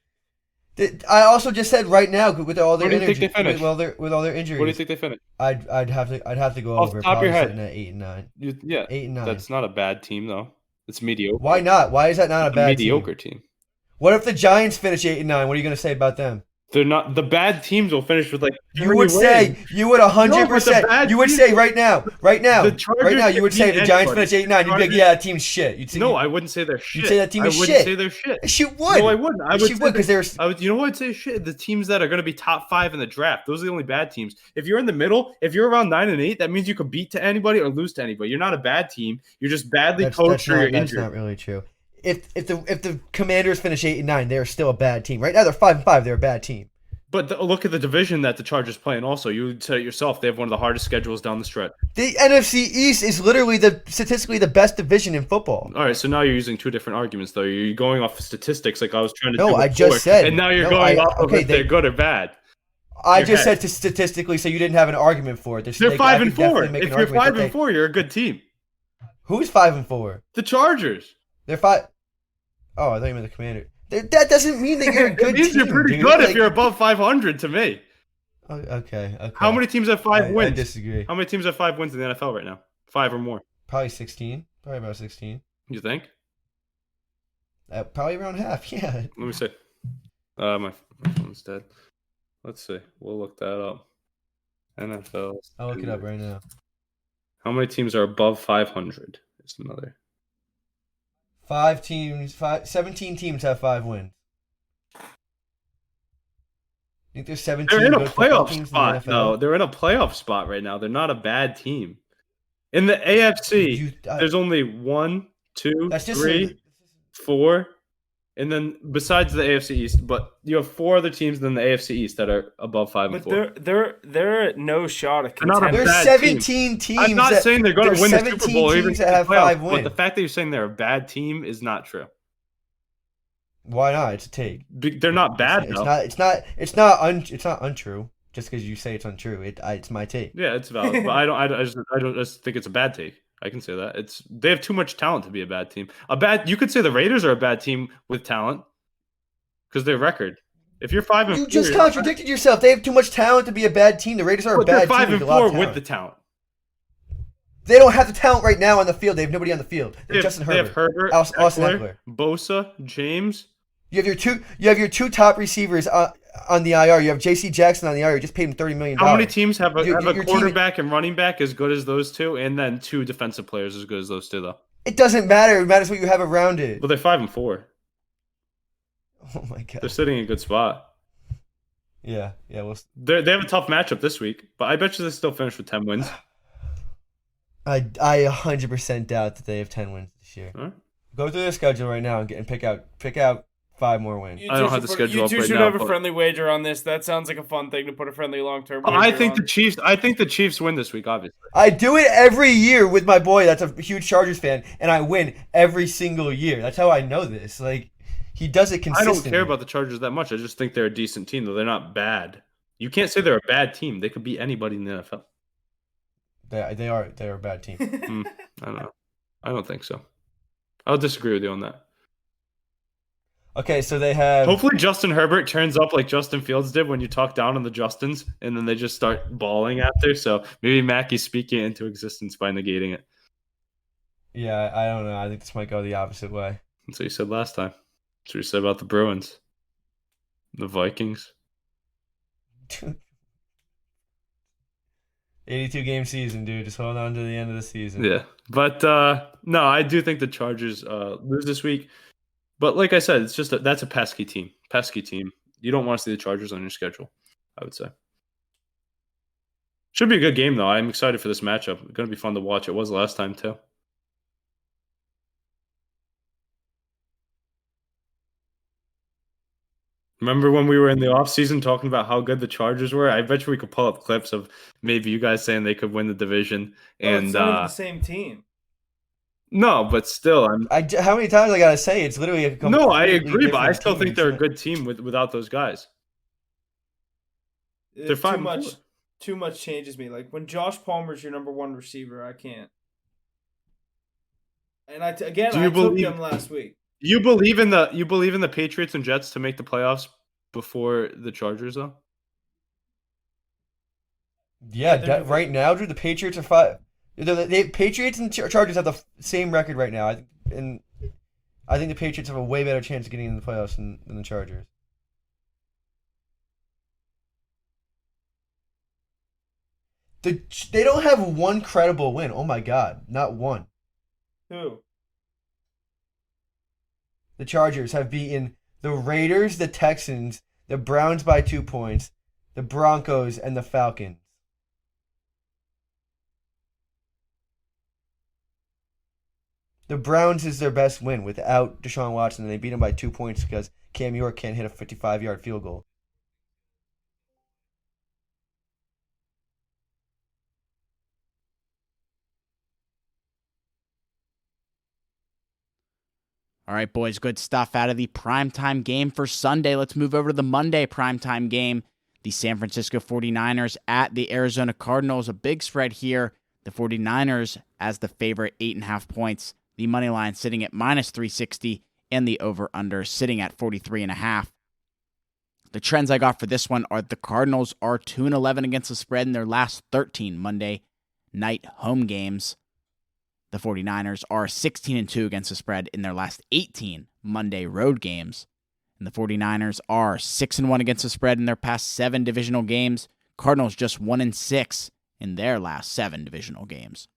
I also just said right now with all their injuries. With all their injuries. What do you think they finish? I'd have to go off over. the top of your head. At 8 and 9. 8 and 9. That's not a bad team though. It's mediocre. Why not? Why is that not a It's bad mediocre team? team. What if the Giants finish 8-9? What are you going to say about them? They're not the bad teams will finish with like You 30 would say, wins. you would 100%, you would say right now, The Chargers you would can say beat if the Giants anybody. finish 8-9, you'd be like, yeah, that team's shit. You'd say, No, I wouldn't say they're shit. You'd say that team is I wouldn't shit. say they're shit. Yes, you would. No, I wouldn't. I Yes, would you say would, because there's. you know what I'd say shit? The teams that are going to be top 5 in the draft. Those are the only bad teams. If you're in the middle, if you're around 9 and 8, that means you could beat to anybody or lose to anybody. You're not a bad team. You're just badly coached or you're That's injured. not really true. If the Commanders finish 8-9, they're still a bad team. Right now they're 5-5. They're a bad team. But look at the division that the Chargers play in also. You said it yourself. They have one of the hardest schedules down the stretch. The NFC East is literally statistically the best division in football. All right, so now you're using two different arguments, though. You're going off of statistics like I was trying to do No, before, I just said. and now you're no, going I- off of okay, if they're good or bad. I Your just head. said statistically, so you didn't have an argument for it. They're 5 and 4. If you're 5 and 4, you're a good team. Who's 5 and 4? The Chargers. They're 5. Oh, I thought you meant the Commander. That doesn't mean that you're a good It means team. you're pretty dude. good Like- if you're above 500 to me. Oh, okay. How many teams have 5 I wins? disagree. How many teams have 5 wins in the NFL right now? 5 or more. Probably 16. Probably about 16. You think? Probably around half. Yeah. Let me see. My phone's dead. Let's see. We'll look that up. NFL. I'll look it up right now. How many teams are above 500? Is another. 17 teams have 5 wins. I think there's 17 They're in a good football playoff teams spot. in the NFL. No, they're in a playoff spot right now. They're not a bad team. In the AFC, there's only 1, 2, That's just 3, 4, and then besides the AFC East, but you have 4 other teams in the AFC East that are above 5 and 4. But they're no shot at They're not a contending. There's bad 17 teams. I'm not saying they're going to win the Super 17 Bowl or even teams the that have playoffs, 5 but wins. the fact that you're saying they're a bad team is not true. Why not? It's a take. They're not bad It's though. It's not untrue. Just because you say it's untrue, it's my take. Yeah, it's valid, but I just think it's a bad take. I can say that they have too much talent to be a bad team. You could say the Raiders are a bad team with talent because their record. If you're 5 and 4, You just contradicted yourself. They have too much talent to be a bad team. The Raiders are a but they're bad 5 team. and with a lot 4 of with talent. the talent. They don't have the talent right now on the field. They have nobody on the field. They have Justin They have Herbert. Herbert, Austin Eckler, Eckler. Bosa, James. You have your two top receivers on the IR. You have J.C. Jackson on the IR. You just paid him $30 million. How many teams have a Your quarterback and running back as good as those two, and then 2 defensive players as good as those two, though? It doesn't matter. It matters what you have around it. Well, they're 5 and 4. Oh my god. They're sitting in a good spot. Yeah. Well, They have a tough matchup this week, but I bet you they still finish with 10 wins. I 100% doubt that they have 10 wins this year. All right. Go through their schedule right now and pick out 5 more wins. I don't have the schedule up You two right should now, have a but- friendly wager on this. That sounds like a fun thing to put a friendly long-term wager I think on. the Chiefs win this week, obviously. I do it every year with my boy that's a huge Chargers fan, and I win every single year. That's how I know this. Like, he does it I consistently. don't care about the Chargers that much. I just think they're a decent team, though. They're not bad. You can't say they're a bad team. They could beat anybody in the NFL. They're a bad team. I don't know. I don't think so. I'll disagree with you on that. Okay, so they have. Hopefully Justin Herbert turns up like Justin Fields did when you talk down on the Justins, and then they just start bawling after. So maybe Mackey's speaking it into existence by negating it. Yeah, I don't know. I think this might go the opposite way. That's what you said last time. That's what you said about the Bruins. The Vikings. 82 game season, dude. Just hold on to the end of the season. Yeah. But no, I do think the Chargers lose this week. But like I said, it's just that's a pesky team. Pesky team. You don't want to see the Chargers on your schedule, I would say. Should be a good game, though. I'm excited for this matchup. It's going to be fun to watch. It was last time, too. Remember when we were in the offseason talking about how good the Chargers were? I bet you we could pull up clips of maybe you guys saying they could win the division. And it's not even the same team. no, but still, How many times I gotta say it's literally a no, I completely agree, but I different still team. think they're a It's good team without those guys. They're 5 and 4. Too much changes me. Like when Josh Palmer's your number 1 receiver, I can't. And I took them last week. You believe in the Patriots and Jets to make the playoffs before the Chargers, though? Yeah, right now, dude, the Patriots are 5. The Patriots and Chargers have the same record right now. I think the Patriots have a way better chance of getting in the playoffs than the Chargers. They don't have one credible win. Oh my God, not one. Who? The Chargers have beaten the Raiders, the Texans, the Browns by 2 points, the Broncos, and the Falcons. The Browns is their best win without Deshaun Watson, and they beat them by 2 points because Cam York can't hit a 55-yard field goal. All right, boys, good stuff out of the primetime game for Sunday. Let's move over to the Monday primetime game. The San Francisco 49ers at the Arizona Cardinals. A big spread here. The 49ers as the favorite, 8.5 points. The money line sitting at minus 360, and the over-under sitting at 43.5. The trends I got for this one are the Cardinals are 2-11 against the spread in their last 13 Monday night home games. The 49ers are 16-2 against the spread in their last 18 Monday road games. And the 49ers are 6-1 against the spread in their past 7 divisional games. Cardinals just 1-6 in their last 7 divisional games.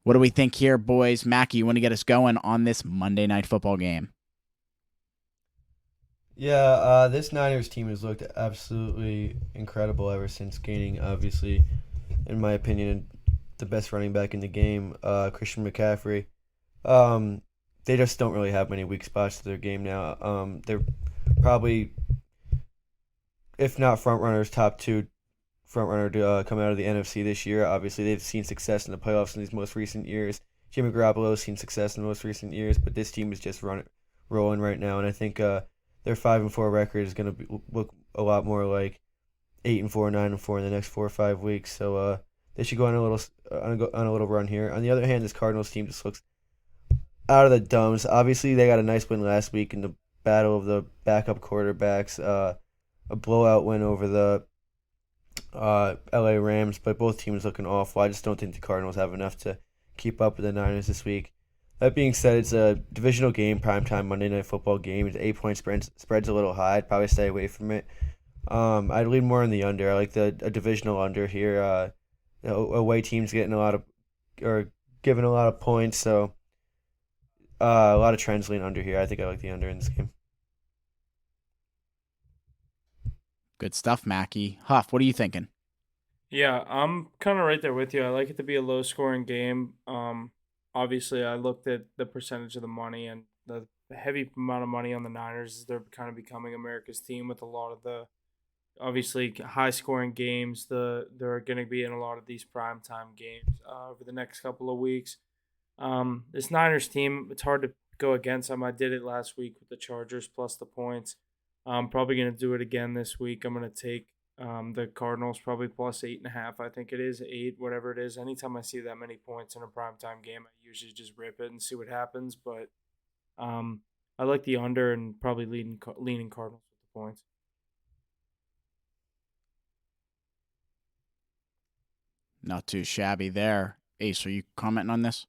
What do we think here, boys? Mackie, you want to get us going on this Monday Night Football game? Yeah, this Niners team has looked absolutely incredible ever since gaining, obviously, in my opinion, the best running back in the game, Christian McCaffrey. They just don't really have many weak spots to their game now. They're probably, if not front runners, top 2 front runner to come out of the NFC this year. Obviously, they've seen success in the playoffs in these most recent years. Jimmy Garoppolo's seen success in the most recent years, but this team is just rolling right now, and I think their 5-4 record is going to look a lot more like 8-4, 9-4 in the next 4 or 5 weeks. So they should go on a little run here. On the other hand, this Cardinals team just looks out of the dumps. Obviously, they got a nice win last week in the battle of the backup quarterbacks, a blowout win over the LA Rams, but both teams looking awful. I just don't think the Cardinals have enough to keep up with the Niners this week. That being said, it's a divisional game, primetime Monday Night Football game. It's 8-point spread's a little high. I'd probably stay away from it. I'd lean more on the under. I like a divisional under here. Away teams giving a lot of points, so a lot of trends lean under here. I think I like the under in this game. Good stuff, Mackie. Huff, what are you thinking? Yeah, I'm kind of right there with you. I like it to be a low-scoring game. Obviously, I looked at the percentage of the money, and the heavy amount of money on the Niners. They're kind of becoming America's team with a lot of the, obviously, high-scoring games. They're going to be in a lot of these primetime games over the next couple of weeks. This Niners team, it's hard to go against them. I did it last week with the Chargers plus the points. I'm probably going to do it again this week. I'm going to take the Cardinals probably plus 8.5. I think it is 8, whatever it is. Anytime I see that many points in a primetime game, I usually just rip it and see what happens. But I like the under and probably leaning Cardinals with the points. Not too shabby there. Ace, are you commenting on this?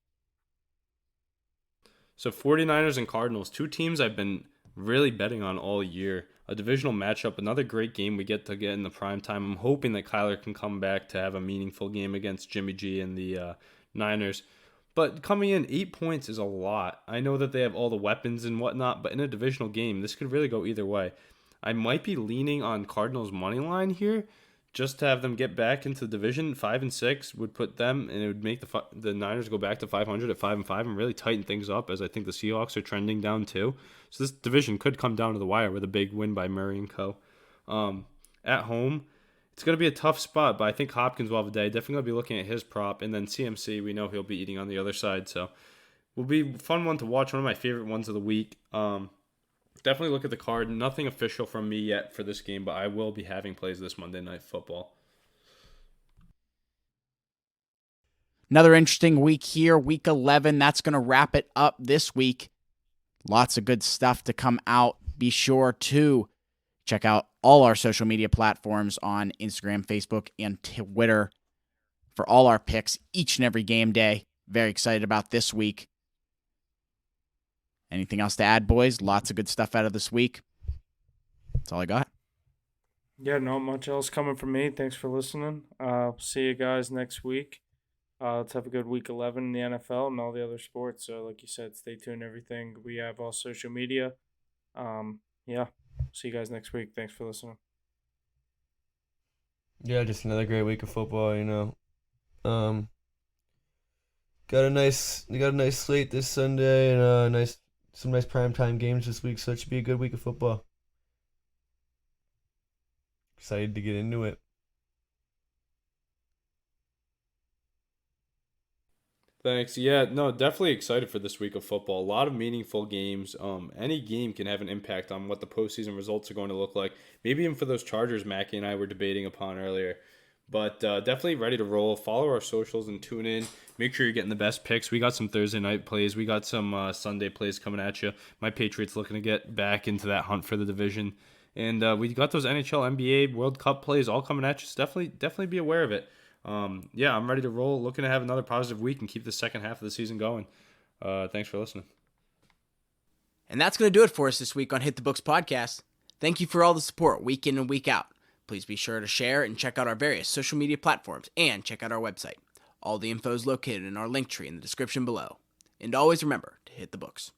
So 49ers and Cardinals, 2 teams I've been really betting on all year. A divisional matchup, another great game we get in the prime time. I'm hoping that Kyler can come back to have a meaningful game against Jimmy G and the Niners. But coming in, 8 points is a lot. I know that they have all the weapons and whatnot, but in a divisional game, this could really go either way. I might be leaning on Cardinals' money line here, just to have them get back into the division. 5-6 would put them, and it would make the Niners go back to 500 at 5-5 and really tighten things up, as I think the Seahawks are trending down too. So this division could come down to the wire with a big win by Murray and co. At home, it's going to be a tough spot, but I think Hopkins will have a day. Definitely going to be looking at his prop, and then CMC, we know he'll be eating on the other side. So will be a fun one to watch, one of my favorite ones of the week. Definitely look at the card. Nothing official from me yet for this game, but I will be having plays this Monday Night Football. Another interesting week here, week 11. That's going to wrap it up this week. Lots of good stuff to come out. Be sure to check out all our social media platforms on Instagram, Facebook, and Twitter. for all our picks each and every game day. Very excited about this week. Anything else to add, boys? Lots of good stuff out of this week. That's all I got. Yeah, not much else coming from me. Thanks for listening. See you guys next week. Let's have a good week 11 in the NFL and all the other sports. So, like you said, stay tuned. Everything we have all social media. Yeah, see you guys next week. Thanks for listening. Yeah, just another great week of football. Got a nice slate this Sunday and some nice primetime games this week. So it should be a good week of football. Excited to get into it. Thanks. Yeah, no, definitely excited for this week of football. A lot of meaningful games. Any game can have an impact on what the postseason results are going to look like. Maybe even for those Chargers Mackie and I were debating upon earlier. But definitely ready to roll. Follow our socials and tune in. Make sure you're getting the best picks. We got some Thursday night plays. We got some Sunday plays coming at you. My Patriots looking to get back into that hunt for the division. And we got those NHL, NBA, World Cup plays all coming at you. So definitely be aware of it. Yeah, I'm ready to roll. Looking to have another positive week and keep the second half of the season going. Thanks for listening. And that's going to do it for us this week on Hit the Books podcast. Thank you for all the support week in and week out. Please be sure to share and check out our various social media platforms and check out our website. All the info is located in our link tree in the description below. And always remember to hit the books.